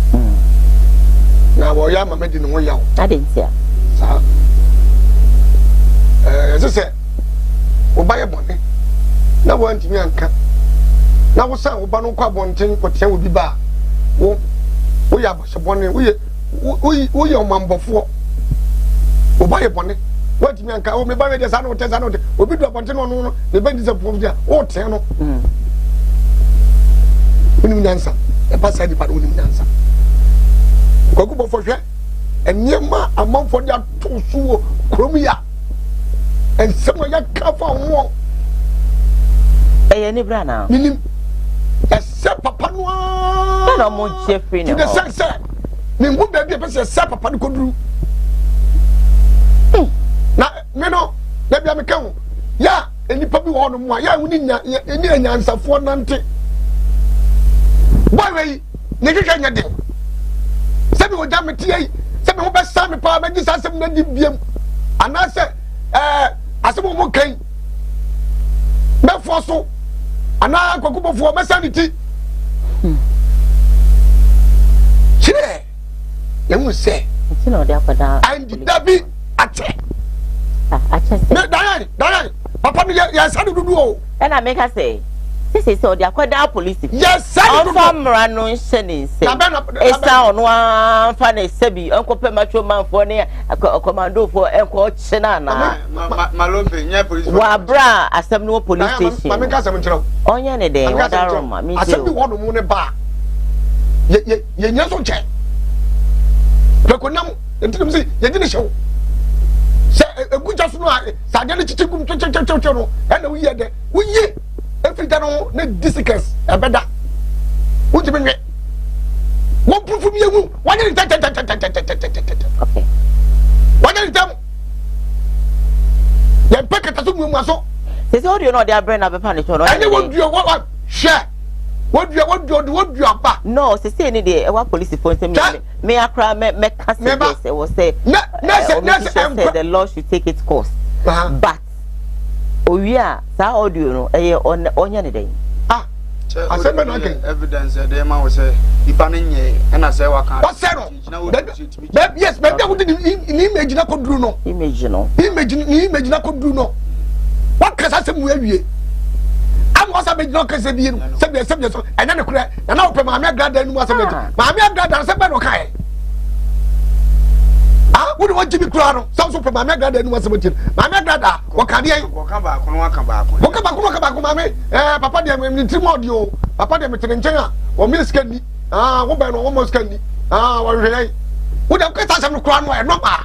Na wo ya mama di no wo yawo. Adentia. Sa. Se wo ba ye bone. Na wo antimi anka. Na wo san wo ba no kwa bonten kote wo bi ba. Wo ya bo se bone wo ye omambofo. Wo ba ye bone. Wo antimi anka wo me ba we de sa no te obi do bonten no no me ba di se pom dia wo te no. Unim nyansa e passa di para unim nyansa Kokubo for hwe enyema amanfo dia to suwo kromia en sema ya kafa ho ni bra na minim e se papa no na mo Jeffrey no de se me ngu ba bi e se papa no koduru na me no na bia me ka ho ya enipa bi wo no mo ya uni nyansafo nante boy wey ne hwehwe nya de sebi o jam tie sebi ho be sa me pa be gisa sem na di biem anase asebo mo kan me foso ana Kokubo fo me sanity chire ye mu se ti no de akoda and dabi ache me dayani papa mi ya sadu dudu o na make us say this is all the akwada police. Yes, sir. On famra no nhene se. Esa ono anfa na sebi enko pe macho man for ne commando for enko chena na. Malombe nya police. Wa bra asem no police station. Ma me ka asem nchiro. Onye ne de wadaro ma mi asem bi wono mu ne ba. Ye nya so che. Prekonam entim se ye gine hyew. Se eguja so no sa de ne chichigum chechecheche no na wo ye de wo ye every day no na discuss abeda wuti benwe won pufu mi egu wanya ni okay wanya ni tam ya pekata so mu aso se audio no dey brain na be pa ne no any won duo what share what do apa no se ni dey e wa police phone say me akra me cast this e was say the law should take its course but Oya sa audio no onya ne den aseme no okay evidence dey ma we say ipa ne nye na say waka what say no yes but they would ni image na koduru no image na koduru no what kasa asem we awie was a big knock as a being, subject, and then a crack, and now my grandad was a bit. My grandad, seven okay. Ah, what do you want to be crowned? Sounds of my grandad was a bit. My grandad, what can you come back? Walk back, mammy. Papa, dear, when you Timodio, Papa, dear, Mr. or Miss Candy. Ah, what by almost candy. Ah, what really? Would have cut some crown where no ma.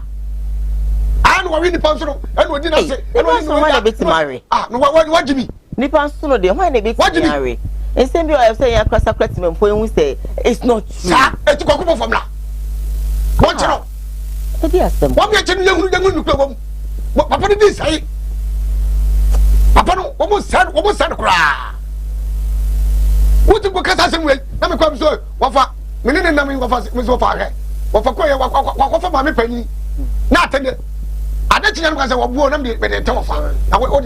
And what really possible, and what did I say? And what's a bit to marry? Ah, no, what do you mean? Nippon Solo, the one a bit to marry. And same you have saying across a platinum when we say it's not true. It's a couple from now. What you know? What we are telling you, Papa did this, eh? Papa almost said, cry. What the book has way? Let me come so. Wafa, minute and numbing of us was so far. Wafa, mammy penny. Nothing. I don't know what I was born with the telephone. I would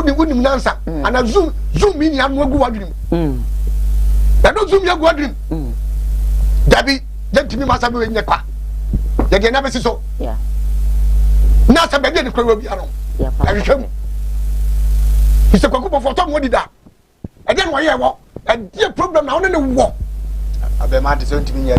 you wouldn't answer. And I zoom in and will go dream. I don't zoom your dream. Debbie, then to me must have been in the car. They can never see so. Yeah. Not a bed in the Caribbean. Yeah, he's a couple for Tom. What did that? And then why I walk a dear problem now in the war. I be mad to me.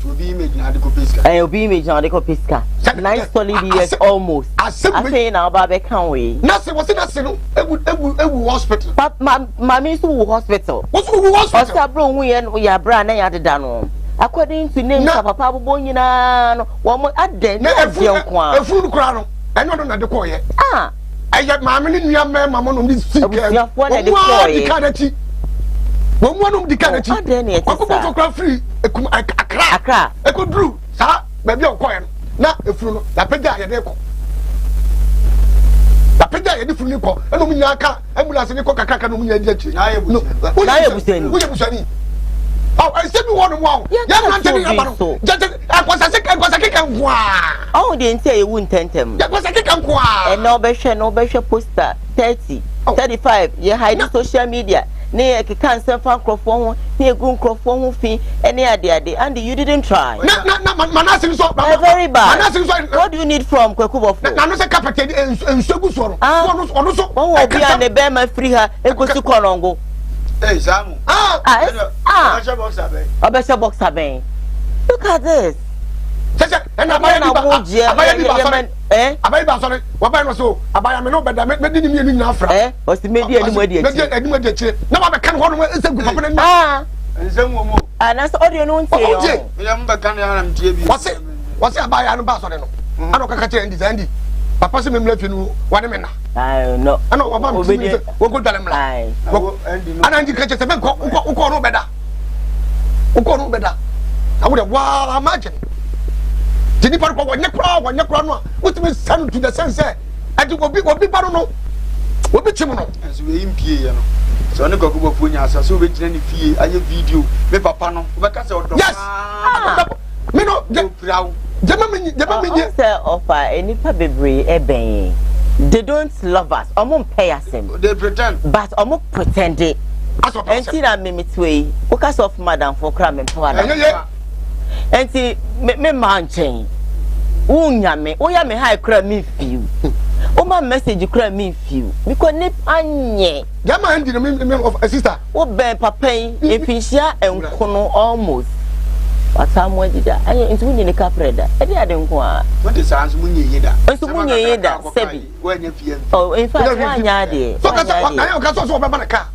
To be image na de kopiska. Eh obi image na de kopiska. 9 solid years almost. I say now baba can we. Na say was na say no ewu hospital. Mama so hospital. What's hospital? Osabro hu ye ya bra na ya deda no. According to name papa bobo nyina no wo mo aden na afie nko a. Afuru kura no. Eno na de ko ye. Ah. Aye mama ni nua mama no mi sika. Wo na de ko ye. When one of the carriage, I could go free. A crack. I could do, sir, maybe a coin. Now, if you know, La Peda, La Peda, if you know, and Ominaka, ambulance and Coca Caca, no, oh, I said, one. Yeah, I was a kick and wow. Oh, didn't say you wouldn't tend him. That was a kick and wow. And no better poster 30, 35, you hide the social media. Near a cancer fan crofon, near Goon crofon fee, any idea, and you didn't try. No, very bad. What do you need from Koowaa? I'm not a captain and so good. Oh, I can't the bear my free her, it goes to Colongo. Hey, Sam. A better box having. Look at this. And I eh? I sorry. What I was so. I buy a no, but I didn't mean enough. Eh? Was the media anyway? No, I can't hold it. Ah, and that's all you know. What's it? Buy an ambassador? I don't catch it in this Andy. Papa, some left you 1 minute. I know. I know about what good tell him. And I catch it. Who no better? Who no better? I would have wow, imagine. Did you put one crowd? What means send to the sense? I do what people don't know. What be chimney? As we impie, so I go for Punya, so rich any fee, I have video, me papa, yes, me no, get proud. The offer any baby, ebony. They don't love us, or won't pay us him. They pretend, but or more pretending. And see that me way, focus of madam for crime and power. And see, me man chain. Unyame, oyame high crime me few. Oh, my message crime me few. Because nip anye. Yama and the name of a sister. Oh, Ben Papa, if he share and kono almost. What time was it? I ain't winning the capreda. I didn't go. What is Sans Munya? It's Munya, Sebi. When you feel. Oh, in fact, 1 yard. So that's what I got so about a car.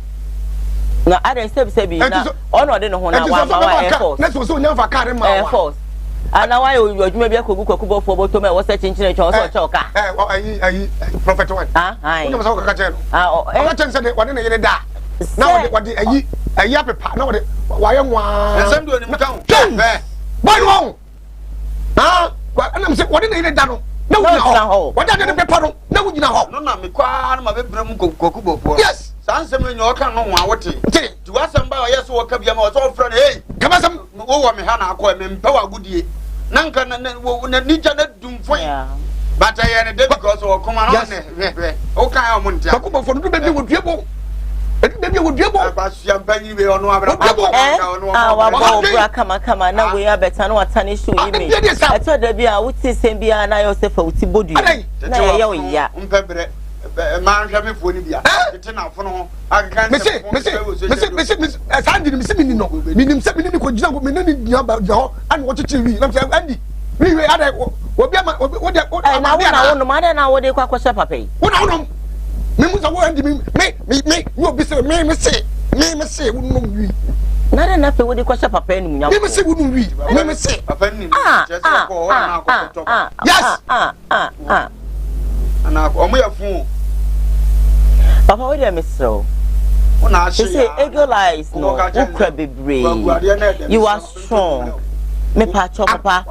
No, I didn't say Sebi. Oh, no, I didn't want to go. That was so never car in my force. And now I will maybe I could go for what I was searching to choker. Prophet one. I was all catching. I said, what in the da. Now, what a yapper, no, why am I? Some doing him down. Why wrong? Ah, what in the dano? No, what I didn't be pardon. No, you know, no, me quite my Koowaa. Yes. Sansom in your cannon, what to ask somebody else who come your most old friend. Hey, come on, some over me, Hannah, call me power good ye. None can need to do for you. But I had a day because of come on. Okay, I want to talk about the baby with people. Baby would be able to champagne or no other. Come on, now we have better no attorney shoe. I told the beer, I would say, same beer, and I also for Tibodi. man hwe me foni bia tete na fono aka me say sandi me say no minim say minim ko gina ko me nani dia ba ho an wo tete wi na say andi we ada obi ama wo de na wo no ma na wo de kwa kwhye papa yi wo na wo me mu say wo andi me you obi say me say wo no wi na na pe wo de kwhye papa ni mu nya me say wo no wi me say papa ni just ko na ko yes ana omo ya fun papa wo de me so una she say eagle eyes no ukra bebre you are strong me pa cho papa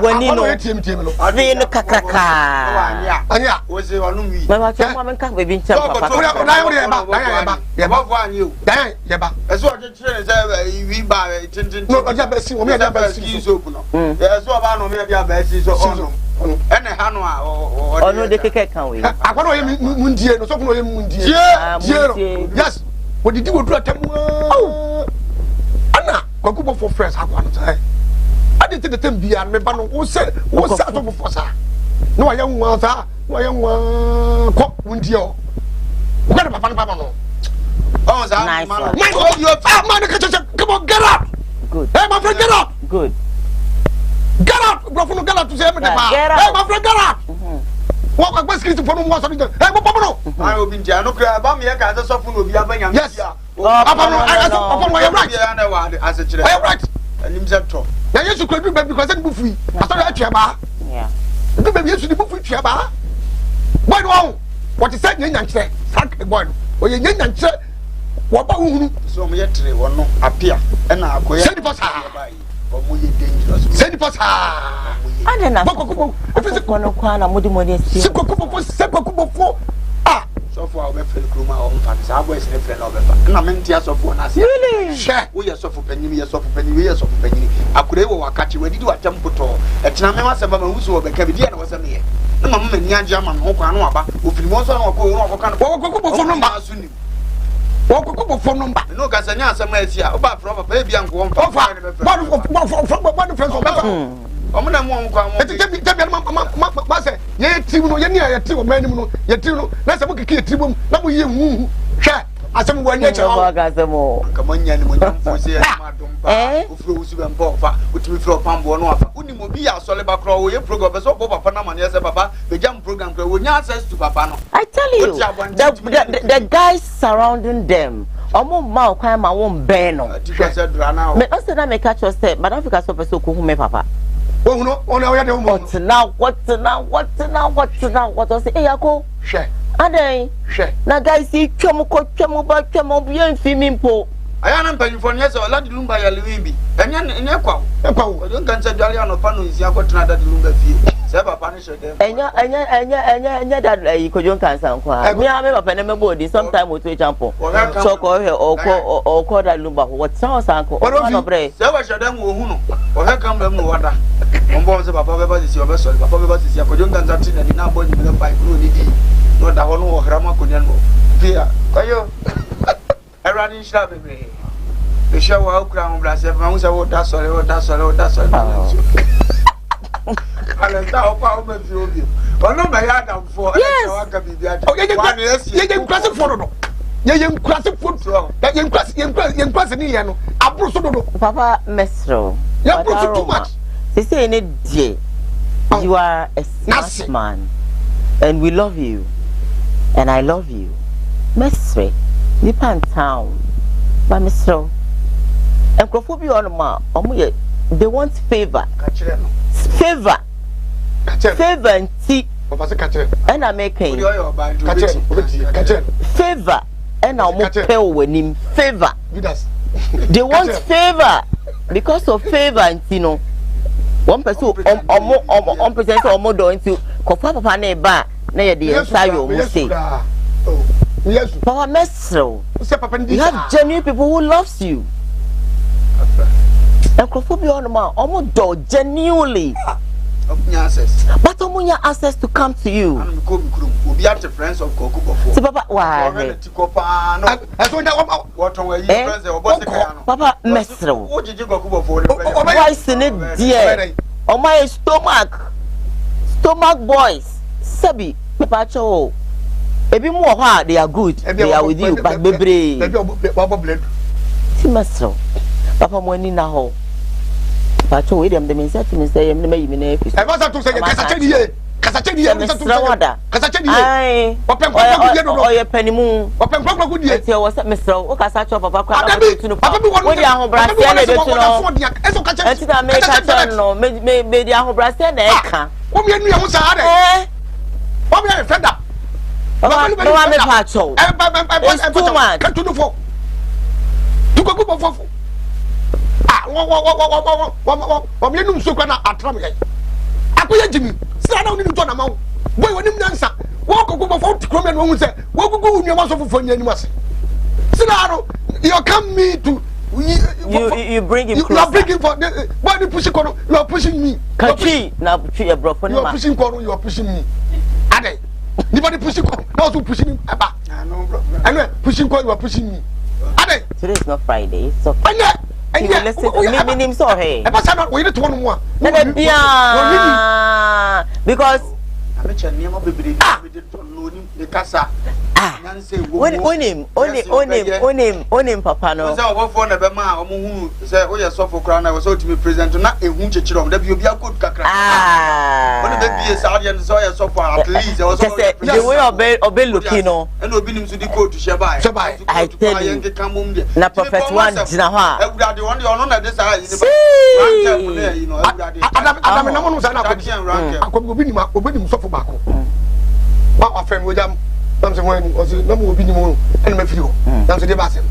wani no fi no kakaka anya wo se onu wi me pa cho me nka bebi ncha papa na ye ba eso je chere se wi ba tintin no oja ba si o me oja ba si so no eso ba no me dia ba si so ono ene ha no a ono de keke kan we akwa ye mundie no so no ye mundie die yes wo didi wo dura tamu ana kwakubo for friends akwa no sai adi te tem bia me ba no wo se to for sa no wa ye nwa sa no ye nwa ko mundie o wo ka papa no oh sa man come on get up good hey my friend get up good get up bro for no get up to say me hey my friend get up what was security for no more so hey mo I obi ntia no kra ba me ya ka so for no obi abanya me yes papa no I am right ya na wa as kire I am right anim se to na yesu kra bi because that bufu asori atwa ba yeah bi be yesu di bufu twa ba boy no what is that nya nkire sack boy o ye nya nkire wo ba hunu so mo ye tire wo no apia e na akoya send for sa o mo ye dangerous send for sa ana na ko no kwa na modi si se ko ah so for we fel kroma o mfa sa boy se fel o befa na mentia so for na se she wo ye so for panyi ye so for panyi we ye so for panyi akure wo wakachi wadidi watam poto e tena me wase ba ma husu wo beka bi dia na wase me ye na mama mani age ama no kwa no aba ofiri mo so na ko wo ko kan wo ko for number asuni wo ko for number no ka sanya asema esi a oba fro papa e bia nko won fa what friends of befa omo na mo nko amo ma se ye timu no ye ni ye timu mani mu no ye timu no na se mo keke timu na mo ye hu hwe asem wo anya cha wa ga asemo ka manya ni mo nyamfo se ya ma domba ofro wusu be mpa ofa utimi fro pambo no afa uni mo bi ya sole ba kro wo ye program be so bo papa na mane se papa be jam program kro wo nya access to papa no I tell you the guys surrounding them omo ma okwan ma won ben no me o se na me catch us say but Africa so person ko hu me papa oh no ona oya de mo what now what say eyako she adai na guys yi twem bi enfi mi mpo aya na mpanyifo ne se ola dilumba ya liwimbi enye kwa o don kan se dwale ano pa no nsi akotena da dilumba fie se papa ne shede enya da yi kojon kan san kwa mi a me papa ne mebodi sometime o to champo so ko he o ko da dilumba what sound san ko o no bre se wa shede mu ohu no o he kan ba mu wada ombo se papa be ba sisi o be so papa be ba sisi akojon kan san tina ni na bo ni me pa kuro ni di no da hono o hrama ko nyan mo pia ayo erani shira bebe e sha wa okra mo bra se ma mu se wo da sore ale ta o pa o me fi obi ono me ya da fo e se wa ka bibia ye nkrase fo no ye nkrase fo ye nkrase ni ye no abro so do papa mesro ya abro too much they say in it die you are a smart man and we love you and I love you mesre nipan town ba mesro enkrofobia on ma omo ye they want favor favor nti papa se kachire and I make favor and omo pe wanim favor they want favor because of favor nti no one person omo person say omo do nti kofa papa na ba na ye dey inside your mo say yes papa mesro you have genuine people who loves you enkrofobia on ma omo do genuinely but omunya access to come to you. Obi at friends of Koku before. See papa why? Papa mesro. Why sin it dear? Oh my stomach boys. Sabi papa cho. Ebi mu ho they are good. They are with you but bebre. Baby Timastro. Papa mo ni na ho. But we dem dem say to me say me me na efis. E ba sa to say kasa chedi ye me sa to say kasa chedi ye. Ai. Open kwa die do. Oye panimu. Open kwa die. Ti o say mesro o kasa cho papa kwa na to no. We di ahobrase na be to no. Enti na me ka cho no me di ahobrase na e ka. Wo me anu ya ho sa ade. Wo me feda. No wa me pa cho. It's too much. Ka to no fo. Tu ko go fo. Wa me anu so kwa na atram ye. Akoya jimi. Sira na oni to na mawo. Boy wonim nansa. Wo ko go fo tikro me no hu se. Wo go go unwa so fofo nya anim ase. Sira no you come me to you bring him closer. You are bringing for why you pushing kono. You are pushing me. Kachi na pushi e brofo You are pushing kono. You are pushing me. Ade. Nobody pushing kono. Now so pushing him. Aba. No problem. Anyway, pushing kono. You are pushing me. Ade. Today is not Friday. So. And listen, me name so hey. I pass out. We need to one more. Because. Onim papa no. Say obo for na be ma omo hu say o ye sofo kra na we say otimi president na ehu chechire om da bi obi akod kakra. Oni be bi sa ade so ye sofo at least o so the way obe looking no. And obi nim so di coat to share by. I tell you. Na prophet one jina ho a. Everybody one dey ono na this eye you know everybody. Adam na mo no sa na akobi obi nim sofo bako. Wa friend we jam nam se when o si nam obi nim o ene ma firi ho nam se dey ba sem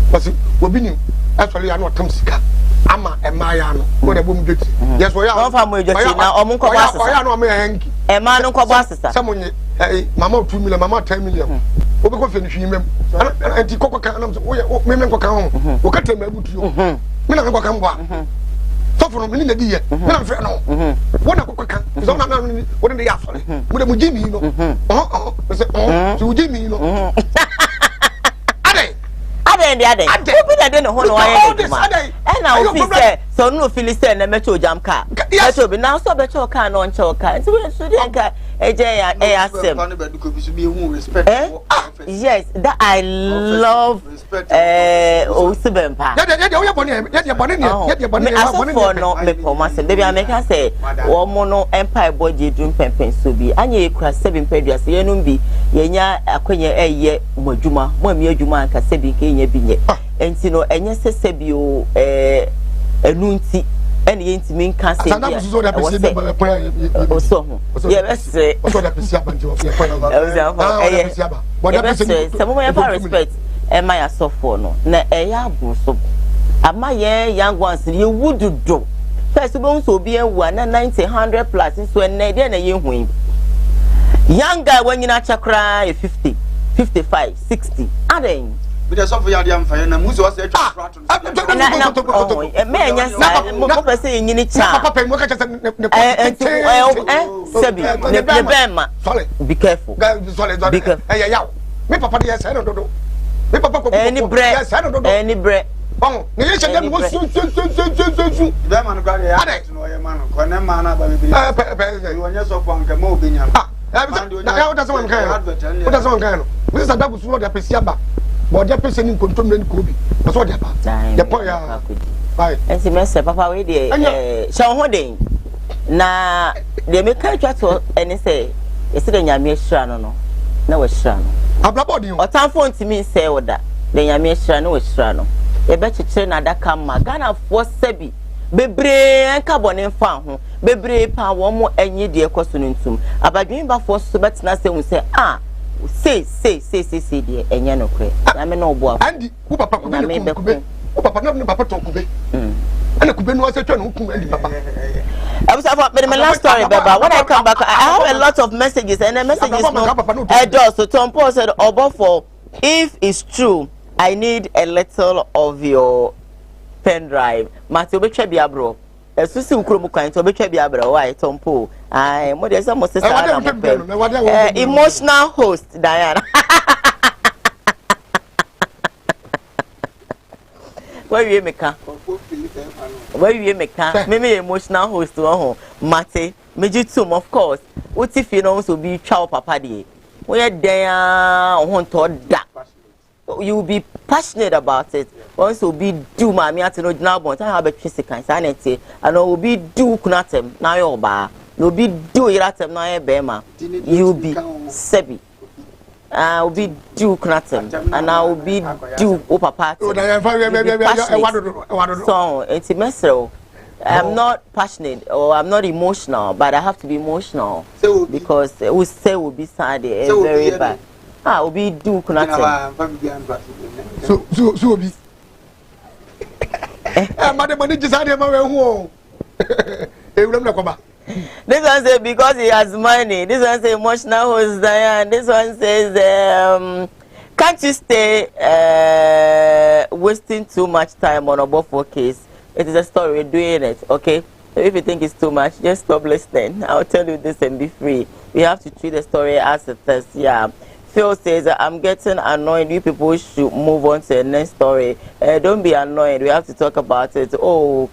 because obi nim actually ya no tam sika ama e ma ya no go dey bom dweti yes wo ya no fa mo dweti na o mo nko ba asesa o ya no me hanki e ma no nko ba asesa se mo nye mama 2 million mama 10 million obi ko fe ni hwi mem anti kokko kan nam se wo me me nko kan ho wo ka tem abutuo me na nko kan bo so for me na di ye me na fe no wo na kokko kan so na wo de ya so mo de mo jimi no say so jimi no ade obi na de no ho no wa ye ma e na o fi say so no feel say na mecho jam car mecho bi na so becho car no nche car nti we so dey car eje ya asem yes that I love o sibempa ya bone for no me promise dey America say wo mo no empire body dum pempen so bi anya ekura 7 pedua se yenum bi yenya akwenya eye modwuma mo ami adwuma anka se bi ke binye enti no enye sese bi o enu nti ene yenti min kan se bia o so ho ye bese o so da pesi abanti o ye bese se mo ya respect e ma ya sofo no na e ya abu so ama ye young ones ye wududo first we so obi enwa na 90 100 plus so ene de na ye hu young guy when you na chakra 50 55 60 aden because of ya am fa na muso wase etwa frato me enya sa mo pese yini cha papa mo ka cha sebi ne bema be careful be careful ya me papa dey say no dodo me papa ko any bread any bread bon ne ye che dem wo su be man go ya no ye man ko ne man na ba bibiri you wan so for nka ma obenya na what does one kind this is a double sword ya pesiaba but they pese ni control ni kobi na so dia ba the point ya bye enti me say papa we dey show ho den na de me ka twa to eni say esi de nyame ahira no na we hira no ablabodi o tanfo ntimi say oda de nyame ahira no we hira no e be chichire na daka ma Ghana fo sabi bebre enka bone mfa ho bebre pa wo mo enye de ekoso ntum abadwen ba fo so betina say hu say say de enye no kre na me no obo andi wo papa ko be kube wo papa na papa to kube ana kube no ase twa no hukum andi papa I was about my last story, Baba. When I come back, I have a lot of messages, and the messages no. So Tom Paul said, "Obo for if it's true, I need a little of your pen drive." Matthew Bechebi bro. Susi ukromu kan to Bechebi bro. Why Tom Paul? I mo dey say mo sister emotional host Diana. Where you make her? Where you make her? Maybe emotional host to Mate. Meji tum of course. What if you know so be chow papa di? Where they are that. You will be passionate about it. Once will be do mommy at no now, but I have a physical sanity, and I will be do kunatem now your bar. No be do iratem na e bema. You be sebi. I will be do kunatem and I will be do papa. So it's a mess. I'm not passionate or I'm not emotional, but I have to be emotional because we say will be sad very bad. Ah, will be do kunatem. So be. Madam, money just had him home. This one says because he has money. This one says emotional host Diane. This one says can't you stay wasting too much time on a Bofo case? It is a story doing it, okay? So if you think it's too much, just stop listening. I'll tell you this and be free. We have to treat the story as it is. Yeah. Phil says I'm getting annoyed. You people should move on to the next story. Don't be annoyed. We have to talk about it. Oh.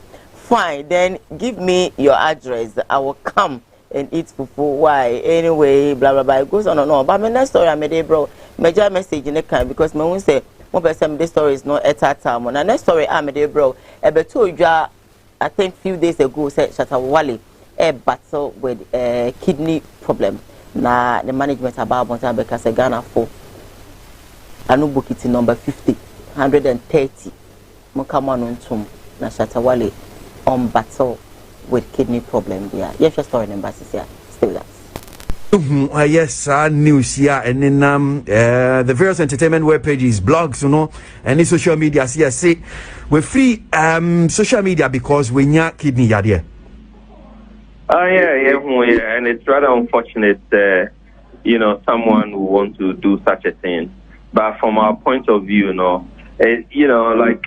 Fine, then give me your address. I will come and eat fufu. Why? Anyway, blah blah blah. It goes on and on. But my next story I made it, bro. Major message in the can because my own say one person this story is not at that time. And next story I made it, bro. I told you I think few days ago said Shatawale a battle with a kidney problem. Na the management about Monta because Ghana for I know book it in number 50, 130. Mokama Nuntum na Shatawale. On battle with kidney problem. Yeah, yes, your story number is here. Stay with us. Yes, news here, and then the various entertainment web pages, blogs, you know, and the social media. See, we're free social media because we need kidney yadia. Yeah, and it's rather unfortunate, you know, someone who wants to do such a thing. But from our point of view, you know, like.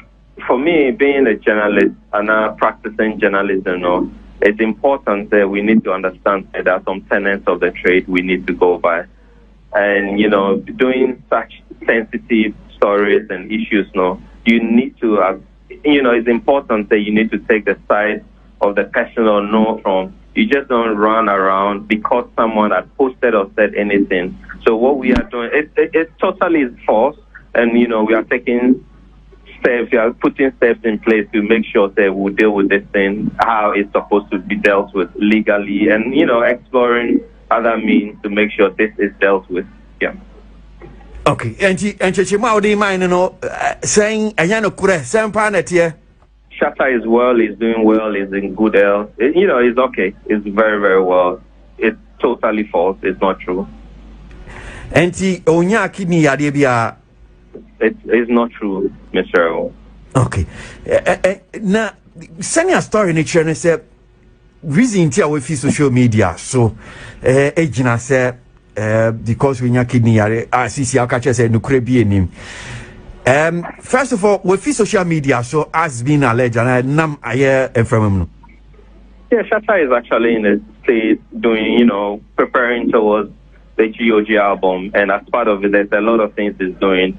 For me, being a journalist and practicing journalism, it's important that we need to understand that there are some tenets of the trade we need to go by. And, you know, doing such sensitive stories and issues, you need to, you know, it's important that you need to take the side of the person or know from. You just don't run around because someone had posted or said anything. So what we are doing, it totally is false. And, you know, we are taking steps, we are putting steps in place to make sure that we'll deal with this thing, how it's supposed to be dealt with legally, and, you know, exploring other means to make sure this is dealt with. Yeah. Okay. And Chima, do you mind, saying, Shatta is well, he's doing well, he's in good health. You know, it's okay. It's very, very well. It's totally false. It's not true. And Onya kidney yadebia. It's not true, Mr. Earl. Okay. Now, send a story in the channel say reason tia we social media. So ejina say because we nya kidney yare sisi akache say no kure bi enim. First of all, with social media, so as been alleged, and I nam aye from him. Yeah, Shatta is actually in a state doing, you know, preparing towards the GOG album, and as part of it, there's a lot of things he's doing.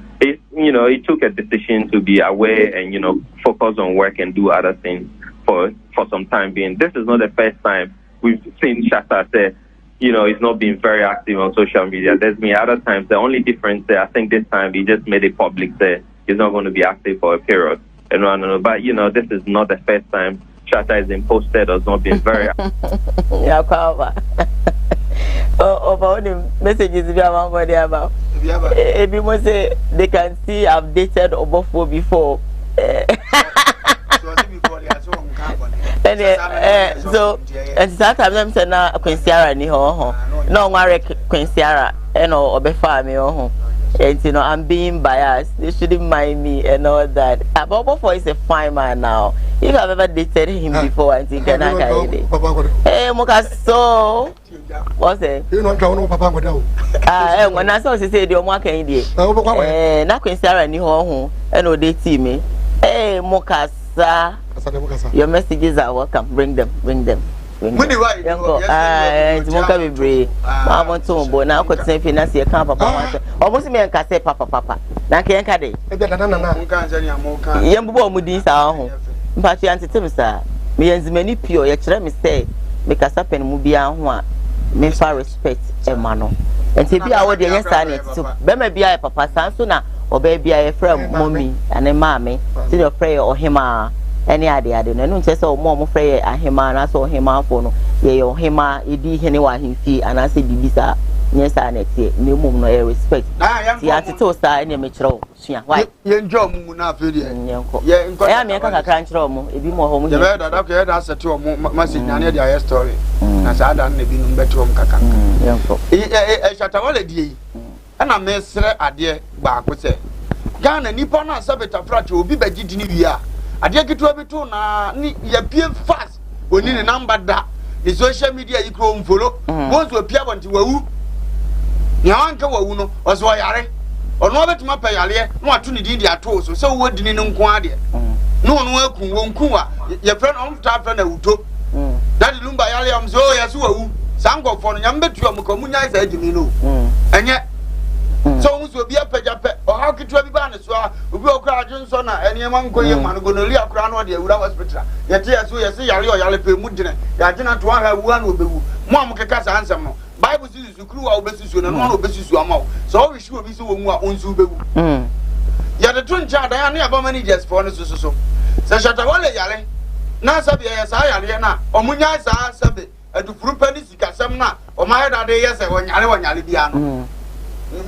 You know, he took a decision to be away and, you know, focus on work and do other things for some time being. This is not the first time we've seen Shatta say, you know, he's not been very active on social media. There's been other times. The only difference there, I think this time he just made it public that he's not going to be active for a period. And but, you know, this is not the first time Shatta has been posted or has not been very active. Yeah, Koowaa. About the messages we have about. People say they can see I've dated Obofo before. So and sometimes I'm saying na Quincyara ni ho. No one Quincyara and Obefa me ho. And you know I'm being biased. They shouldn't mind me and all that. Obofo is a fine man now. If I've ever dated him before, I think I'm not going to. Hey, Mokaso. What's it? You know, Papa. When I saw she said, you're working here. Not Quincyara ni ho. And no, they see me. Hey, Mokasa. Your messages are welcome. Bring them. It's Moka be brave. I want to go now. Could say finance your camp, Papa. Almost me and Casse, Papa. Now, can't carry. Young boy, Mudis are home. But you answer to me, sir. Me and many pure, yet me say, make us up and move beyond one. me fa respect e ma no enti bia wo de nya sa na so be ma bia papa san so na oba bia e fra mommy ane maame ti the prayer ohima any ade no no nche se mo prayer ahima na so ohima fo no ye ohima edi hene wa himfi ana se bibisa nya sa na tie me mum no e respect ti atito sa ene me kire sua why ye njo mu na afi de ye nko e me kan kakra nkire mo ebi mo ho mo ye be da ko ye da sete o ma se nyane de aye story na sa da na bi no beto mo kaka ye nko e shata wala die ana me sere ade ba ko se Ghana nipa na sabeta frate obi bagidi ni wi a ade keto bi to na ni ya pie fast oni ne number da the social media ikro mfolo wonso opia bonti wawu nya wanka wawu no oso yare ono betuma pa yare no ato ni din dia to so wo dini ne nko ade no no akun wonku a ye friend on ta friend na wuto that lumba yare am so ya so wawu sango fo no nyam betu am ko munya isa adimi no enye so muso bia pejape o ha kitwa bi ba ne so obi okra adwonso na eniema nko ye man gonoli akra no de awura hospital yete ya so ye se yare o yare pe mu dine ya gina to ha wu an obewu mo am keka sa ansem no bible says zukuru wa obesisu na no obesisu amawo so we shi obi so wo mu a onzu bewu ya de tun cha da na aba managers for no so se shata wale yare na sabe ya sa yare na omunya sa sabe adufuru pani sikasem na o ma heda de ye se wonyare bia no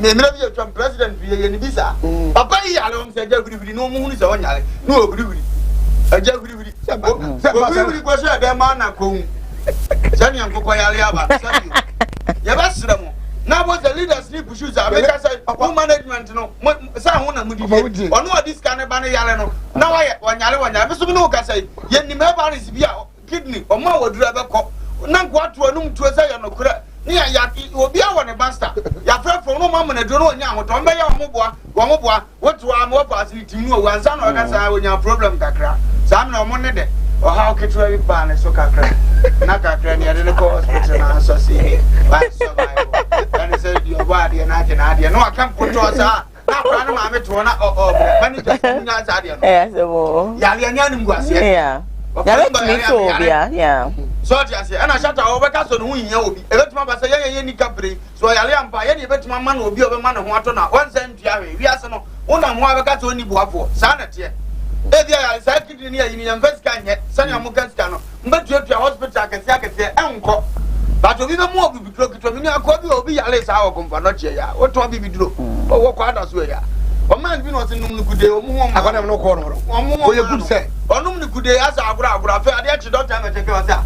me me bi Trump president bi ye ni bisa papa yi ale o se jaguribiri no mu hu ni se wonyare no oguribiri ajaguribiri se oguribiri ko se de ma na ko hu sani ankoko yale aba sani ya ba sira mo na bo the leaders ni push us abeka say management no sa hu na mudi ono odi scan ba ne yale no na wonyare be so bi no ka say ye ni me ba ris bi a kidney o ma wodura be ko na nko ato anum to say ya no kura ni ya obi a won basta ya frefo no ma na duro onya ahoto mbe ya wo boa wotu am wo facility nu o ansa na o ka say onya problem kakra sam na o mo ne de o ha o ketu abi ba ne so kakra na kakra ni ade ko hospital na so see ba survive and say your body na ade no aka poto sa na kwa na ma me to na manager nya sa ade no se wo ya le nya nim guase ya let me so yeah so just say ana shata o beka so no hu nya obi e betuma ba say ye ni kapre so yale ampa ye ni betuma ma na obi obe ma na ho ato na wan san tua we wi ase no una ho abeka so ni buafo sa na te e dia ya sa kidini ni ayi ni investka nye sani amuka ska no mbetu etua hospital akese enko but obi be mu obi bidro kitwa mi ni akobi obi yale sa o komfa no che ya o to obi bidro o wo kwa da so ya o man bi no se num ni kude o mu ho akwana no ko no o ye good say onum ni kude asa agura fe ade chi doctor me check o sa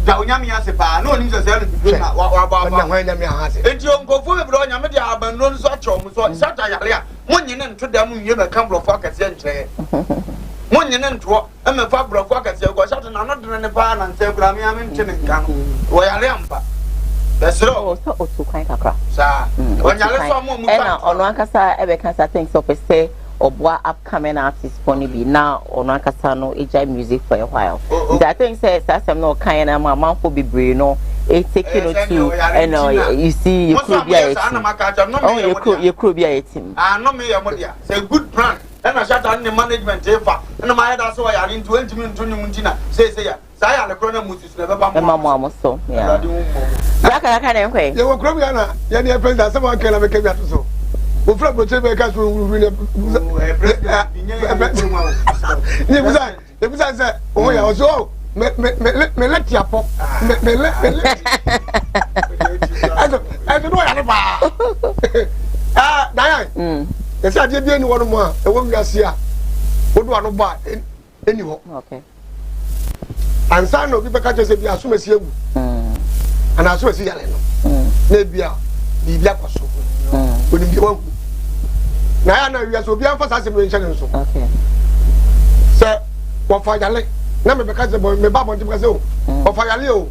da onyame ase pa no ni se se ni na wa ba nya ho nya me ha ase enti o nkofo be bro onyame de abanro nso acho mu so sata yale a monyene nto da mu nwie be kan bro fo akase nkyere monyene nto e me fa bro fo akase go sata na no de ne pa na nte kura me ame nte ne kan wo yale ampa besro so o tu kwan kakra sa onyale so mo mu pa na ono akasa ebe kansa things so per se obwa upcoming artist pony be now ono akasa no ejai music for a while that thing says asem no kind na mama for be brain no it take you to and you see you could be a team you could be a team no me ya modia say good plan and I shut down the management efa and my head so ya in 20 minutes to muntina say ya say ya le krona musis na baba mama so yeah ya ka na nkwe ye wo krom ya na ya ni president say one kind na make me so o fra pro tebe ka so ni buza say o ya o so me let ya pop me let I don't know ya ba Diane ese ade bia ni wono mo a e wo wiase a wodo ano ba eni ho okay ansa no bi beka chese bia so masi egu ana so masi yale no na bia bi bia kwaso oni bi wanku na ya na wiase obi an fasa se me nche nso okay se wo fa yale na me beka chese boy me ba bon ti beka se o wo fa yale o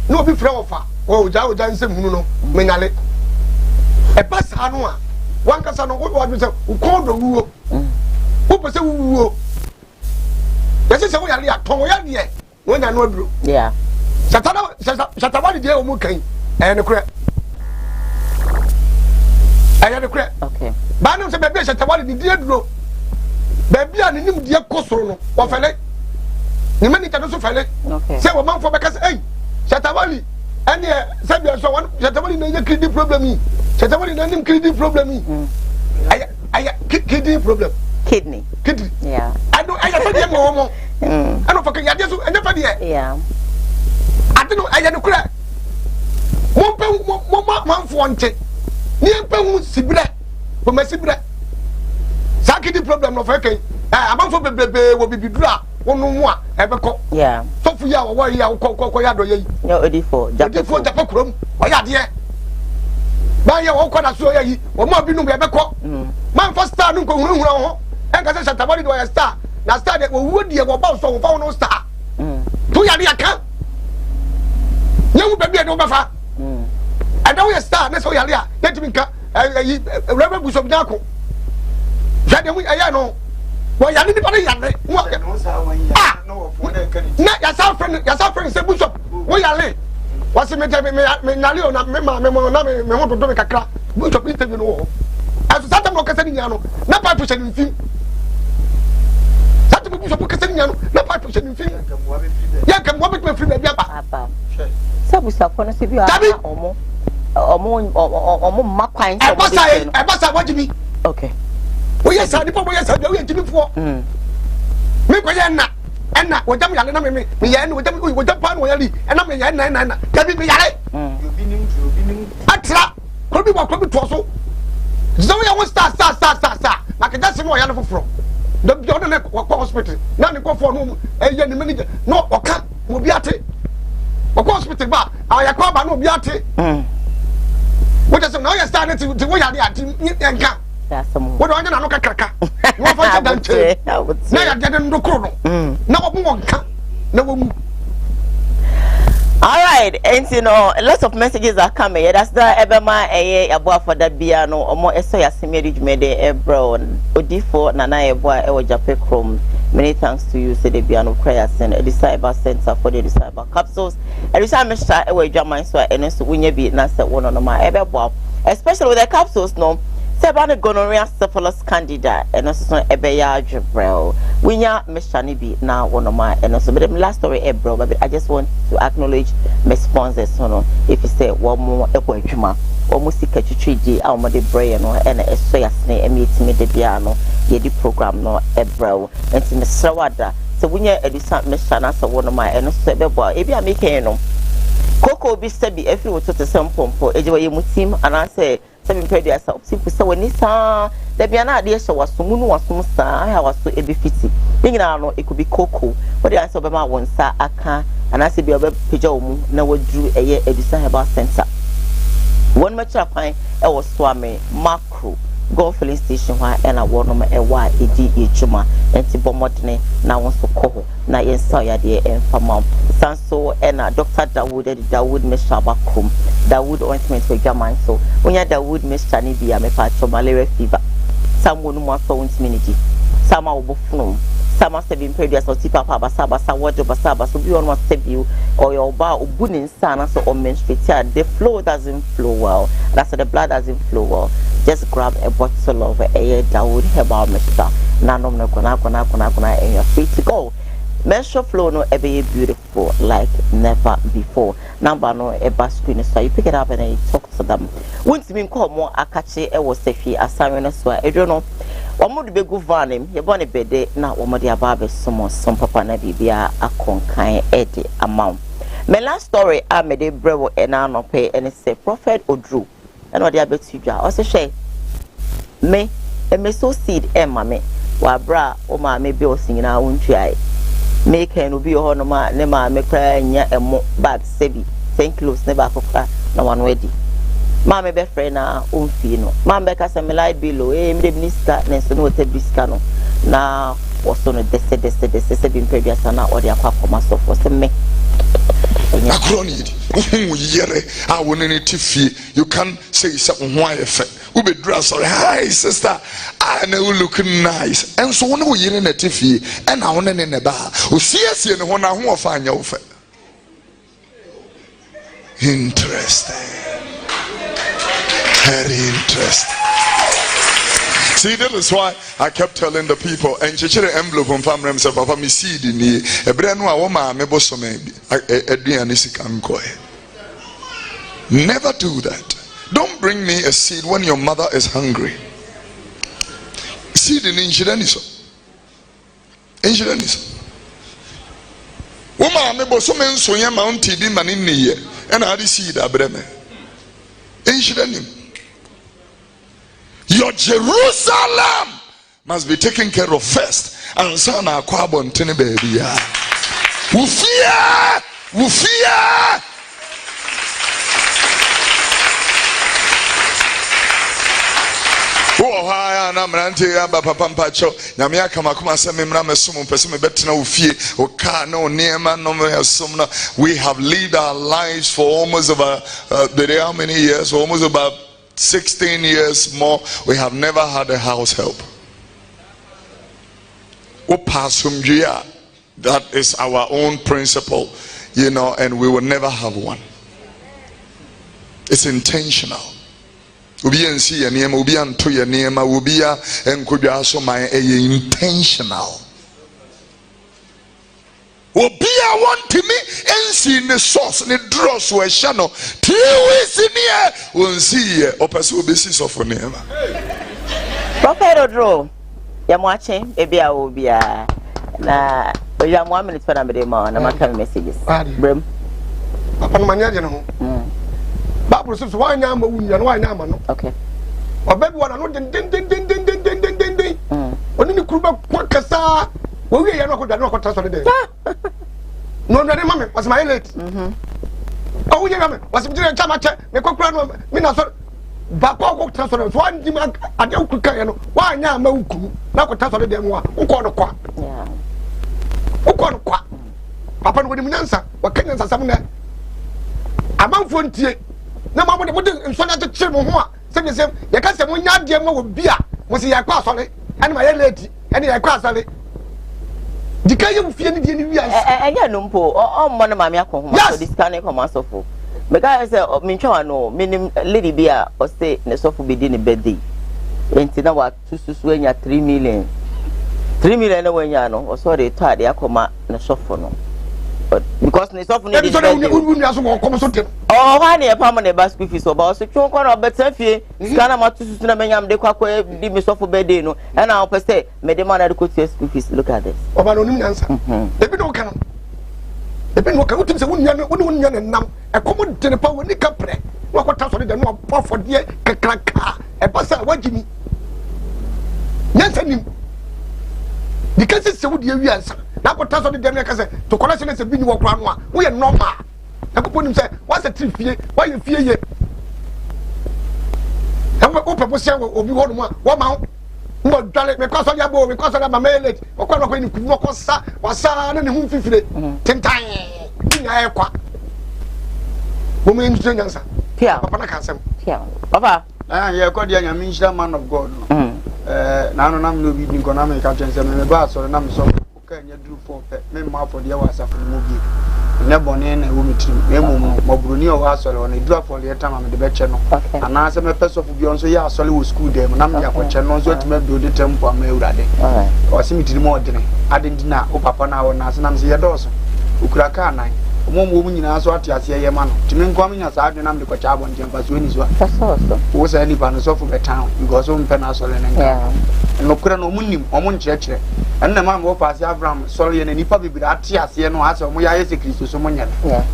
no obi frɛ wo fa o ja nsem hunu no me nyale e pasa no a one kasa no wo wa say ko do wuo wo pese wuo yesi se wo yale aton wo ya de wo nya no aduro yeah shataba de o mu kan ne kure ne kure okay ba no se bebe shataba de di aduro bebe a nim de kosoro no wo fele ni mani ta no so fele okay se wo manfo be kasa ei shataba li ɛne sɛbia so one chatamani na kidney problem chatamani na nim kidney problem aya kidney problem kidney yeah I don't fa dem mo I don't fucking yade so enya fa de yeah ade no aya no kura mo manfo nche ni empa hu sibire ko masibire sa kidney problem no fa kan amanfo bebebe wo bibidura wonu mu a ebeko yeah so fu ya wo ya ko ya do yi no odifo japo kurom o ya de ba ya wo ko da so ya yi wo ma bi nu ebeko man for star nu ko huru ho enka se chatabali do ya star na star de wo wodi e wo ba so wo fa no star to ya de aka nyawu bebia de wo ba fa and now you star na so ya le a let me ka yi rebe bu so bi ako jade mu aya no wo ya ni pa na ya le no sa wan ya no wo fo na kan na ya sa friend say bishop wo ya le wasi me na le na me ma me mo na me ho dodo me kakra bishop interview no wo aso sata mo kasa ni nya no na pa push ni film sata mo bishop kasa ni nya no na pa push ni film ya kam wo be free be aba sabu sa fo na se bi omo makwan so e ba sa wajibi okay we yes ani po we yes abi we jibi fo me ko ye na enna wo jam yale na me ye na wo jam pa no yale enna me ye na gabi me yale obi nim atra ko bi to so zo ya wo star makaja se mo yale foforo da bi o na ko hospital na ni ko fo no ye ni manager no oka mo bi ate ko hospital ba aya ko ba no bi ate what is no ya start to wo yale ati enka what do I know kaka wo fa dan che na ya de ndo kro no na wo mo nka na wo mu. All right, and you know, lots of messages are coming. Yeah, that's the Ebema Abo for the Biano, or more Esso Yasimedi Mede Ebro, Odifo, Nana Eboa, Ewa Japekrom. Many thanks to you, say the Biano Prayer Center, the Cyber Center for the Cyber Capsules. Every time I start, Ewa Jama, so I know, so when you be Nasa one on my Ebebo, especially with the capsules, no. Sebane gonorrhea syphilis candida and also ebeya jebrel. Winya meshani bi na one of my and also but last story ebro but I just want to acknowledge my sponsors so if you say one more ebo adwuma almost sika chichiji awmode brain no and eso yasne emeti me de bia no ye di program no ebro enti me srawada so winya edisa meshana so one of my and also ebebo e bia make no koko bi sebi every wo to sempompo ejewa ye mutim ana say seven period yourself. Simple so when nisa there be an idea so was sumunu was musa I was so ebifiti. Thinking I know it could be cocoa. But the answer bema one sa aka and I say be a pijamu na we drew a year edison about center. One much of fine I was swami macro go filling station why and I want them a why ed chuma and tibomotne now wants to call na yen soya de and famam sanso and Dr. Dawood Meshaba Krum Dawood ointment for German so when you Dawood Meshani be a me patch malaria fever someone more so minute some are buffoon some are 7 previous or tipapa basaba water basaba so be on what step you or your bar or bunin sana so or menstruate the flow doesn't flow well that's the blood doesn't flow well just grab a bottle of a Dawood herbal mixture nanom na kona and you're free to go. Menstrual flow no be beautiful like never before. Number no eba screen so you pick it up and then you talk to them. Won't mean call more akache e was safe assignment so I don't know. Omo de begu van him ye born bede na omo de aba some papa na bibia akonkan e de amount. My last story I made a brewo and I no pay and say Prophet Odru and what they abetu dwa o se hwe me e me so seed e ma me wa bra o ma me bi o sinyina wontwa make no be ho no ma ne ma me kra nya emo bag sebi 10 kilos ne ba kokra na one wedi ma me be frɛ na onfi no ma me ka se me light below me de minister ne so no te biska no na woso no dese bi mpɛdua na ɔde akwa kɔma so for se me Acronid, yere, I won't any tiffy. You can't say something why we be dressed or hi sister. I know looking nice. And so when we in a tiffy and I want in a bar. Oh, see us here when I want to find your interesting. Very interesting. See, that is why I kept telling the people, and she the envelope from family himself, Papa, me seed in here. A brand new woman, me bosom, a dianistic uncoy. Never do that. Don't bring me a seed when your mother is hungry. Seed in insurance. Insurance. Woman, me bo so men so ya mount TV man in ye. And I seed abreme. Insurance. Your Jerusalem must be taken care of first. And son a kwabon tene baby. Wufia! Wufia! Oh, hi, I'm Ranty, Papa Pacho, Namia Kamakuma, Samimra, Mesum, Pesum, Betina, Ufi, Okano, Neema, no Sumna. We have lived our lives for almost about how many years? Almost about 16 years more. We have never had a house help. That is our own principle, you know, and we will never have one. It's intentional. Ubi and see a name, Ubi and to your name, Ubia and could be also my intentional. Ubia want to me and see the source and the dross where channel. 3 weeks in here, we'll see or pursue basis of a name. Prophet draw. You're watching, maybe I will be a but you have 1 minute for a more, and I'm not coming messages. Brim. Upon my general. Babu says, why now? Why now? Okay. Or baby, what I know, din. When you could back Quackasa, we are not good at no contrast today. No, mamma was my late. Oh, yeah, was it a chamacha, the cockran, Minnesota. Bako transfer one demand. I don't cook. Why now? Moku, now transfer them one. Who called a quack? Who called a quack? Papa would answer. What can you say? I'm on frontier. No matter what in front of the children. Say the same. You can't say when you have the more beer. Was he a cross on it? And my lady, and I cross on it. The guy you feel the Indians. And you know, oh, one of my so this kind of commerce of. Because I said, Mincho, no, meaning Lady Beer or stay in the sofa be in a birthday. And now, 3 million. 3 million when you know, or so they tired, they are come out in a sofa. But because the sofa is oh, honey, a permanent basket is about so choke on a better fee. Scanama to Sunamam de Quaque, did me sofa bedino, and I'll per se, made the man at the coach school fees. Look at this. Oh, my own answer. They don't come. The people who come to the and now a common to the power when they come play. What else them more for dear Cracker, a passer, what Jimmy? Yes, because it's so dear answer. Now, what else on the Democrats to collection as a big walk round? We are normal. I could put him say, what's a trip here? Why you fear ye? And what proposition will be one mount? What darling, because of your boy, because of my mail, or when you could walk on Sa, or San and whom 50 10 times. Woman, answer. Pia, Papa Cassam. Papa, I called you a minister man of God. Now, I'm no beating economic agents and the bus or I'm so okay. You do for me for the hours of the movie. Never in a woman to Mobrunio Hassel on a drop for the time I'm the bed channel. And I am a person of Beyond, so yeah, solid school day, and I'm your channel, so to make the temple and mail that day. Or see me to the more dinner. I didn't know, Papa now, and as I'm here, Dawson, Ukraka. One woman in our sort as a man. To me, coming as I didn't have the job on campus when he's was any banner of a town, because some penasol and no crown or moon or moon church. And the man will pass Abraham, sorry, and any public with Atias, no answer, we are a secret to someone.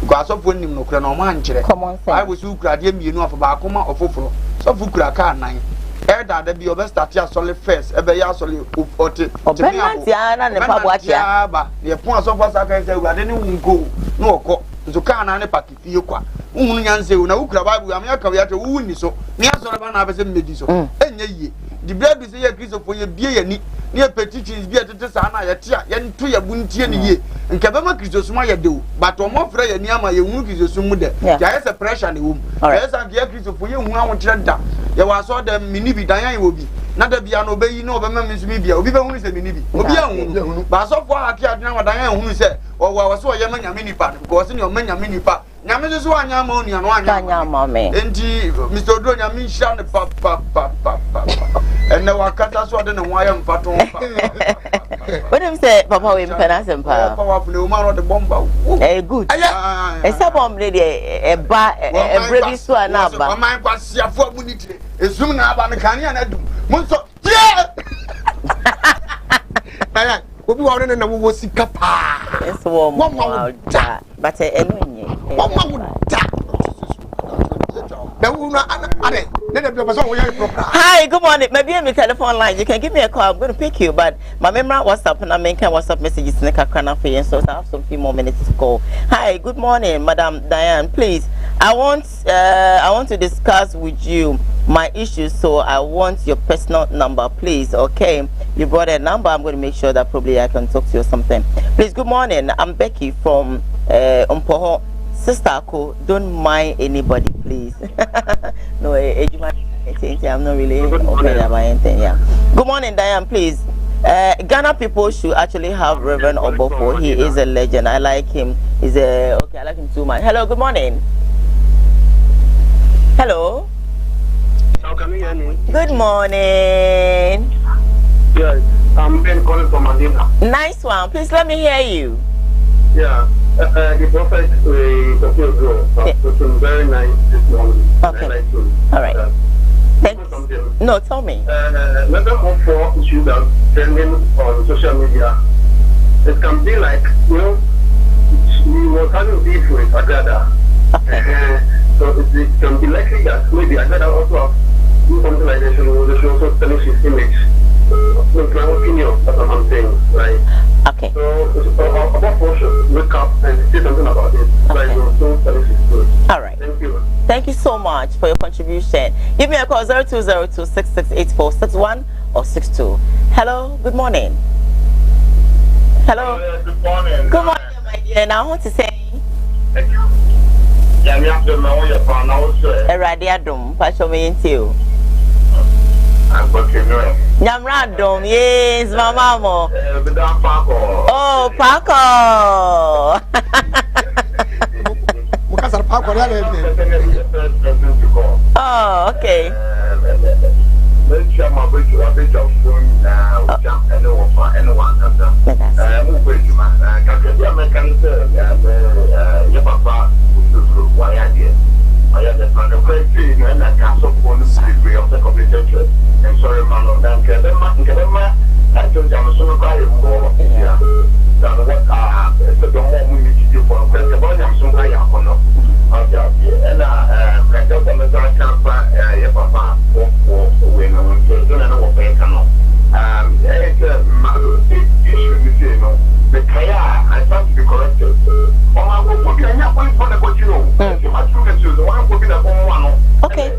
Because of when him no crown or man. Come on, I was who cried him, you know, of Bakuma or Fofro. So Fukraka 9. That be your best at your solid face, a bear solid or the points of us I can say, I didn't go. No, so can't any packet for you. Unyan say, no, Krabi, America, we have to win so. Near Solomon have a mediso. And ye, the bread is a piece of your beer near petitions beer to the Sana, and 2 buntian ye, and Kabama Christos Maya do, but on more frey near my young is a sumude. There is a pressure in the womb. Yes, I'm here for you, who I want to there was all the minibi Diane will be. Not the piano bay, you know, but Miss Mibia, we don't say minibi. But so far, I can't know what Diane who said, or was so a young mini part, because in your mini part. Nama's one yamoni and one yammy. And Mr. Donia means shun the papa. And now I cut us what in a wire and pattern. What do you say, Papa? We pronounce him, Papa. Powerful man of the bomber. Good. It's a bomb lady, a bar, a brave swan. My was your community. It's soon about the canyon. Monso, yeah. We were in a was capa. It's warm, but hi, good morning. Maybe I'm a telephone line. You can give me a call. I'm going to pick you, but my memory WhatsApp and I'm making WhatsApp messages in the Kakana for you, so I have some few more minutes to call. Hi, good morning, Madam Diane. Please, I want to discuss with you my issues, so I want your personal number, please. Okay, you brought a number. I'm going to make sure that probably I can talk to you or something. Please, good morning. I'm Becky from Umpoho. Sister Ako, don't mind anybody, please. No, I'm not really okay about anything. Yeah. Good morning, Diane. Please, Ghana people should actually have Reverend Obofo. He is a legend. I like him. He's a okay. I like him too much. Hello. Good morning. Hello. How can you hear me? Good morning. Yes, I'm Ben calling from Mandela. Nice one. Please let me hear you. Yeah. The prophet was very nice this morning. Okay. Like all right. Thanks. No, tell me. Remember how four issues are trending on social media. It can be like, you know, we were having beef with Agada. Okay. So it can be likely that maybe Agada also have do something like this. They should also tarnish his image. In my opinion, that's what I'm saying, right? Okay. So, about should wake up and say something about it. Okay. All right. Thank you. Thank you so much for your contribution. Give me a call 0202-6684-61 or 62. Hello. Good morning. Hello. Good morning. Good morning, my dear. Now I want to say. Thank you. Yeah, we have to know your phone also. Eradiadum. Pastor me into you. Nyamradom, yes, Mama. Oh, Paco. Oh, okay. I had the great feeling and I can't stop on the degree of the communication. I'm sorry, man, I'm I told you I'm so glad more. Yeah, than what the don't we need to do for a question. But I'm so glad I'm on. Okay, and I don't want to papa, or when I'm going to know what I can. The Kaya, I thought to be corrected. Okay.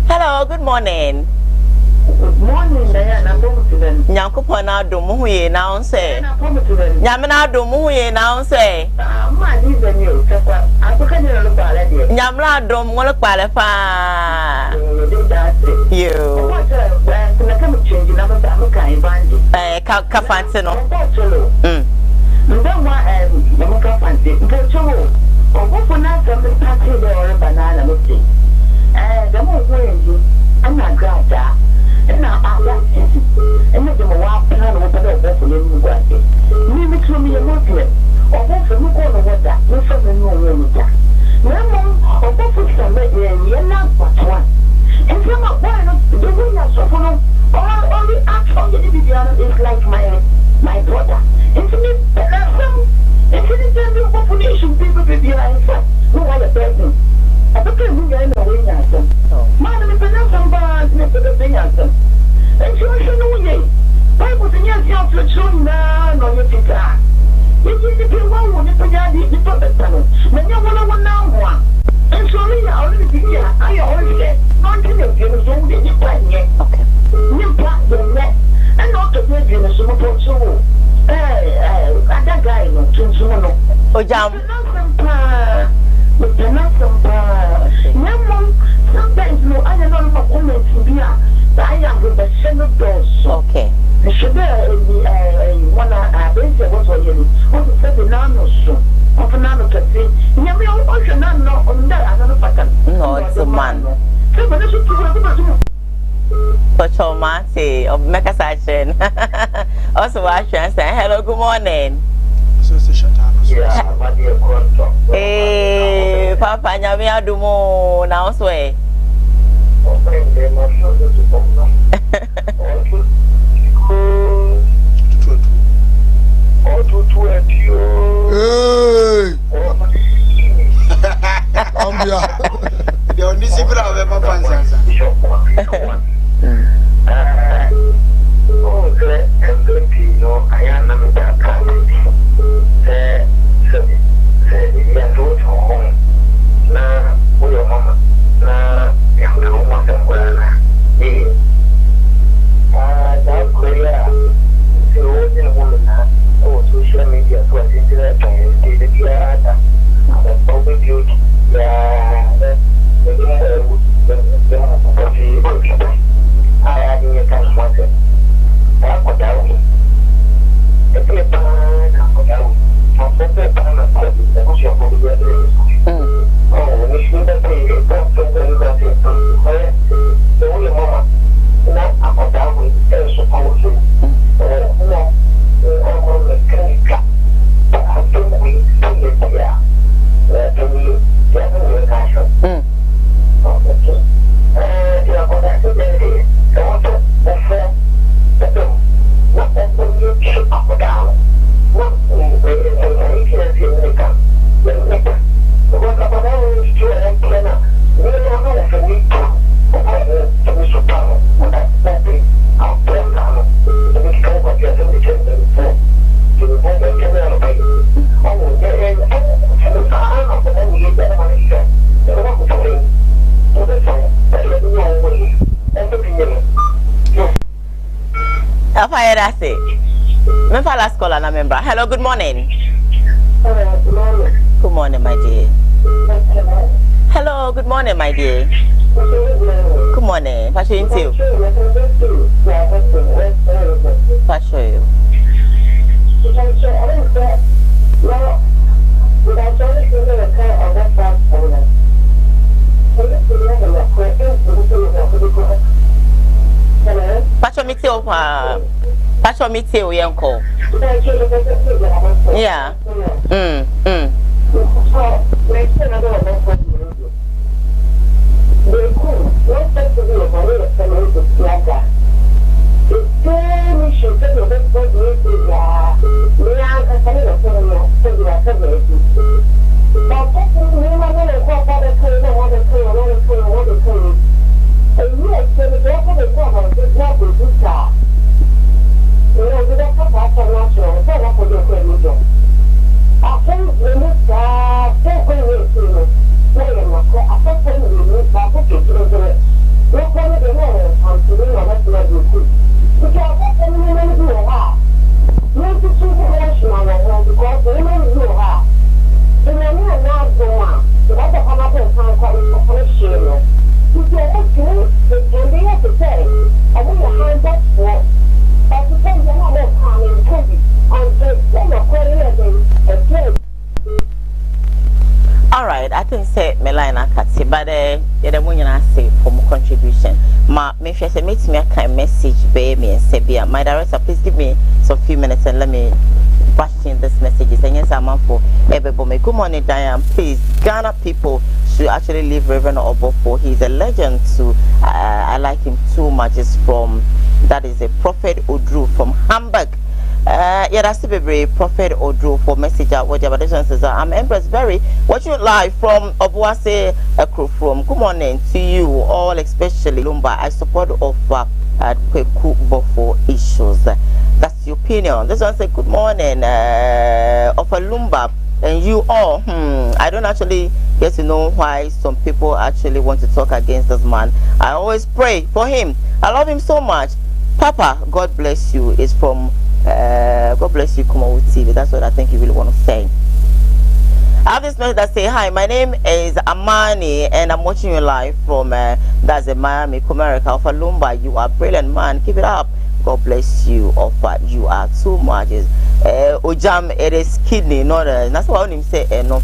Hello, good morning. Good morning, Diana. Nyankopona domu ye now say. Nyamna domu ye now say. Ma di venue, Nyamla dom wala qualify. You. Kafantino. I'm not glad and now I want to and make them a wild plan of what they're for you. Leave it to me a Muslim or both of you go to what that you something no room with that. No, or both of them, you're not but one. And some of one, the way I saw for only act on the individual is like my brother. And to me, and to the population, people be behind us. No other person. I don't know who I know. Man, I'm some bad, the thing answer. apagya di nipa betano na nya wona na ho and so me ya already be here I already not in the zone de nipa nye okay nipa de and not to be in so much so other guy no tunso no ojam sometimes no I don't know comment to be I am with the senators. Okay. The sugar one I basically was already what is the nano so of an anno to say Yami also no on that another pattern. No, it's a man. So but this is Pochomate of Mekasachin. Also I say hello, good morning. Hey, Papa Nyami Adumo now sway. Hello, good morning. Good morning, my dear. Hello, good morning, my dear. Good morning. Pastor you. Pastor you. Pastor me too. Pastor me too, yanko. Yeah. Alright, I think say Melina Katsi, but the woman I say for more contribution. Ma, me she say meet me a kind message, baby, and say, my director, please give me some few minutes and let me bash in this messages. And yes, I'm on for everybody. Good morning, Diane. Please, Ghana people should actually leave Reverend Obofo. He's a legend too. I like him too much. It's from, that is a Prophet Odru from Hamburg. Yeah, that's the very Prophet Odru for message out what your says. I'm Empress Berry watching live from Obuase Ekro from. Good morning to you all, especially Lumba. I support of Kweku Bofo issues. That's the opinion. This one say good morning of a Lumba. and you all, I don't actually get to know why some people actually want to talk against this man. I always pray for him. I love him so much. Papa, God bless you. It's from God bless you, Kumawood TV. That's what I think you really want to say. I have this message that say, hi, my name is Amani and I'm watching you live from that's in Miami, America, of Lumba. You are brilliant, man. Keep it up. God bless you, Offer. You are too much. Ojam, it is kidney, not that's what I say. No,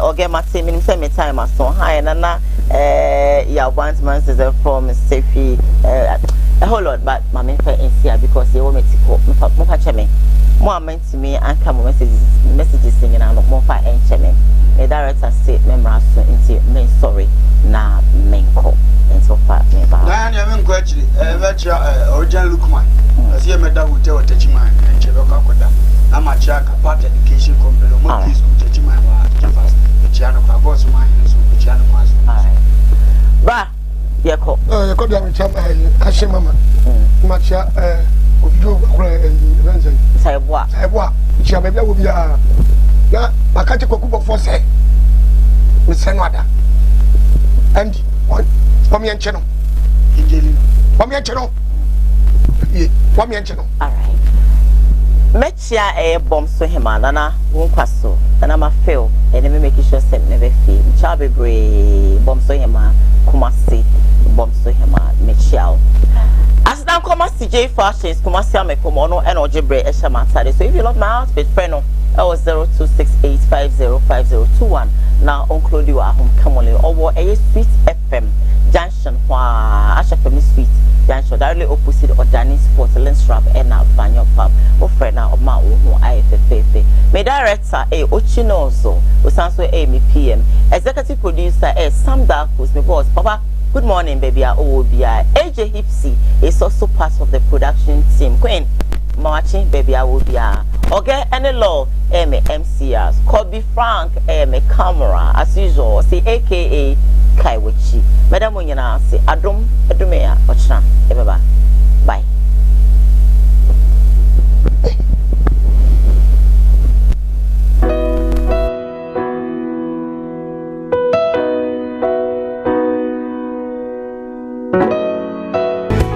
okay, my team, say me time, so hi, Nana. Yeah, once man says from Sefi. A whole lot, but my main friend is here because they want me to go. More meant to me and come messages singing and more fire and cheming. A director said, member, so into men sorry, now men call and so far. I am gradually original Lukman. As you met that hotel touching my and Cheroka. I'm a check apart education company. More school touching my wife. The Chiano Pagos mine is with Chiano Pass. Bah, Yako. You got them Hashim Mama. Macha, of you, Saibwa. Shabba will be a Makati Kokubo for say, Miss Senwada. And what? Pomian channel. Pomian channel. Pomian channel. All right. Metcha a bomb so him, Nana, won't pass so, and I'm a fail, and let me make sure set never feel. Chabe Bray, bomb so him, Kumasi, bomb so him, Mitchell. As now Kumasi J Fashions, Kumasi Amekomono, and Ojibre Eshamata. So if you love my outfit, friend, I was 0268505021. Now, Uncle, you are home, come on, or a Sweet FM Junction, Asha Family Sweet. Directly opposite or Danny's Porcelain Strap and now Banyo Pub or friend now of my own IFFF. My director a Ochinozo was also Amy PM. Executive producer a Sam Dark who's my boss. Papa, good morning, baby. OBI. AJ Hipsy is also part of the production team. Queen Marching, baby. OBI. Okay, any law, MCRs. Kobe Frank, camera as usual. See, AKA Kaiwichi. Madam Munyana say Adum Edumea Ochna. Bye bye.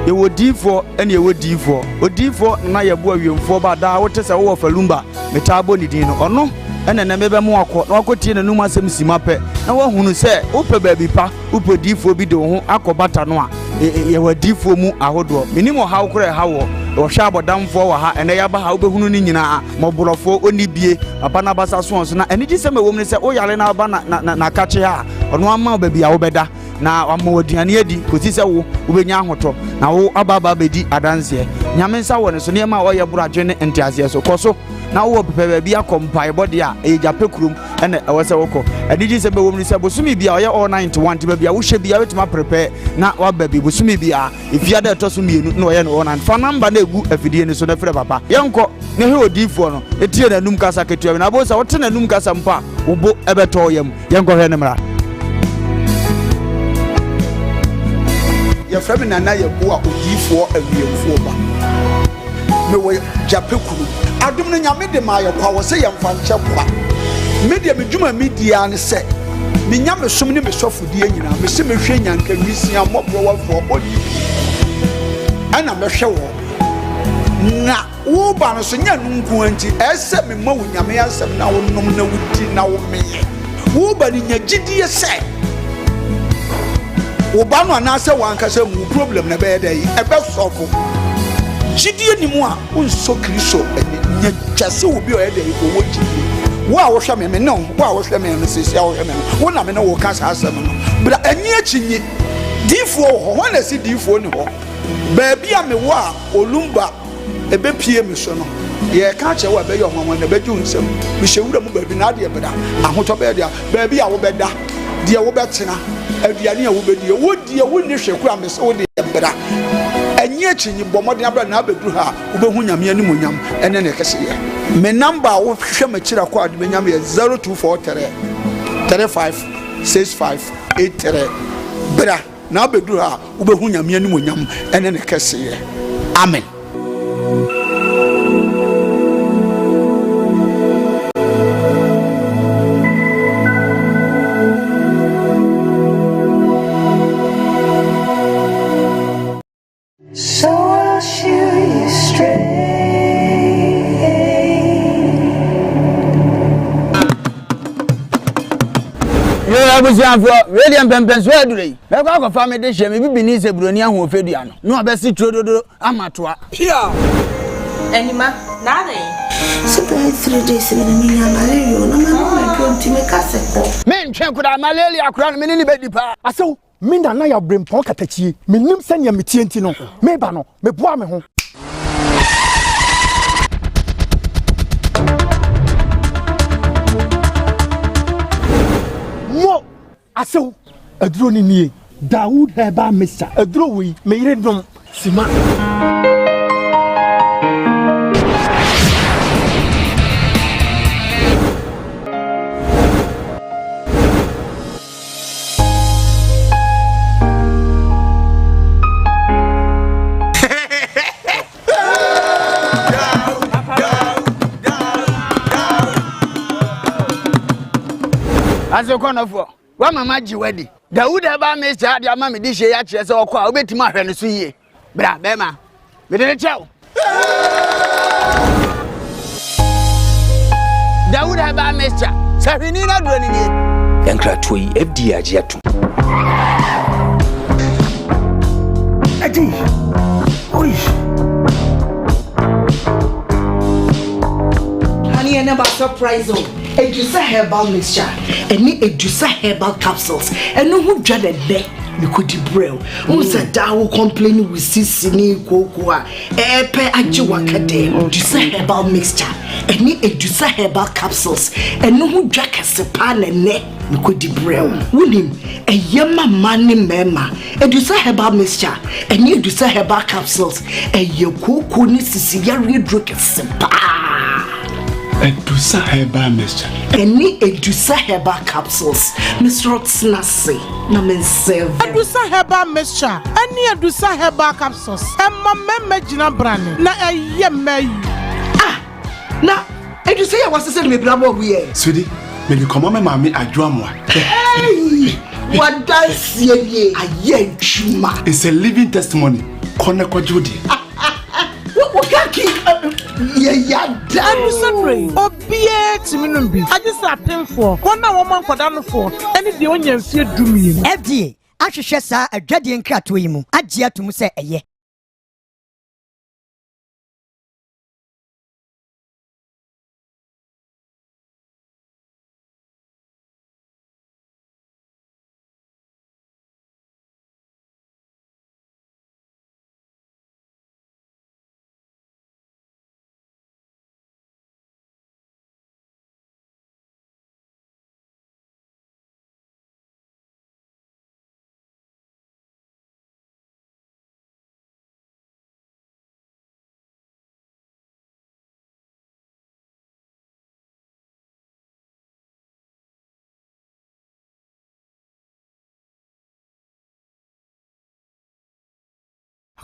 You would D4 and you would D4. O D4 na ya bua wiemfo ba da wote se wo falumba metabo ni din no ono ene na mebe mu akọ na akotie na numa asem simape na wo hunu se upe baby pa upe D4 bi de ho akobata no a ye wa D4 mu ahodo minimo ha ukure ha wo hwa abodamfo wa ha ene ya ba ha ubehunu ni nyina moborofo oni bie papa na basa so na ene gi se me wo mu se o yale na ba na kache ha ono ama baby a wo beda na amodiane adi kosi se wo ubenya ahoto na wo ababa bedi adanse nyame nsa wo ne so ne ma wo ye buradwe ne entiase so koso na wo pepe bia kompai body a ejape kurum ene ewese woko adiji se be wo mu se bosumi bia oye all 91 ti bia wo hwe bia wetima prepare na wa baby bosumi bia ifia da to so mienu na oye no all 9 fa number na egu afidie ne so na frɛ papa yenko ne he odifo no etie na num kasa ketua na bo se wote na num kasa mpa wo bo ebeto yam yenko hwe ne mra ya frame na na ye bo a odifo awiemfo ba me wo jape kuru adum no nyame de ma ye kwa wo se ye mfa nche kwa media medwuma media ne se me nyame som ne me sofodie nyina me se me hwe nyanka nwisia mobro wafo bodi ana me hwe wo na wo ba no so nya nunku anti ese me ma wo nyame asem na wo nom na wuti na wo meye wo ba ni nya gidie se wo ba no ana se wankasa mu problem na be dey e be solve gidie ni mu a unso kristo nya twase obi o e dey ko wo gidie wo a wo hwe me no wo a wo hwe me sisi a wo hwe me wo na me no wo kasa asem no bra ani achinyi difo ho na si difo ni ho ba bia me wo a olumba ebe pie me so no ye ka che wo be yo hwanwan na beju nsem me hyewura mu ba bi na de beda ahoto be de ba bia wo beda de wo betena aduane a wo bedi wo die wo ni hweku a me se wo de beda anyi achinyi bomode abra na abeduru ha wo behu nyame animu nyam ene ne kese ye me number wo hwe ma kira kwa de nyam ye 0243 356583 bra na abeduru ha wo behu nyame animu nyam ene ne kese ye amen. abusianfo radio pempenso adure me kwa ko fa me de hye me bibi ni se broni aho ofedua no no abesi trododo amatoa pia Anima nade Super 3 days in the malaria no ma don't me kaseko me ntwe kura malaria kura no me ni bedi pa aso minda na ya brempon katachie menim sanya metienti no me ba no me boa me ho mo aso aduro ni nie Dawood heba mesa aduro wi me yire dom sima Azokonofo wa mama ji wedi Dawood eba me cha dia ma me di hye ya kire se okwa obetima ahwe no so yie bra bema me de chew Dawood eba me cha sahwini na duro ni nie yankra toyi FD agiatu Adi oi Honey I never surprise you Edusa herbal mixture any Edusa herbal capsules and no who dread a day you could brew who's a dow complaining with sissini cocoa epe ajiwakade Edusa herbal mixture any Edusa herbal capsules and no who drag a sepan and neck you could brew willing a yama money mema Edusa herbal mixture and Edusa herbal capsules a yoko ni sisia redrook a sepa Edusa herbal mixture. Any Edusa herbal capsules. Miss Rotsnasi. Namen seven. Edusa herbal mixture. Any Edusa herbal capsules. Emma meme jina brand. Na yeme. Na Edusa ya wasese me brabo we. Sweetie, me be come mama adwamwa. Hey! What dance ye? Aye chuma. It's a living testimony. Kone kwa jodi. What kaki? Yeah, Sorry. Obie Timinumbi. I just happened for one woman for down for any the onion fear do me. FDA, I should share a guardian cat to him. I dear to say a ye.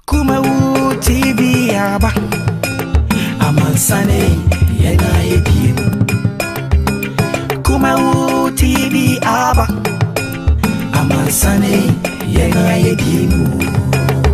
Kumawood TV aba Amansane yena yedi Kumawood TV aba Amansane yena yedi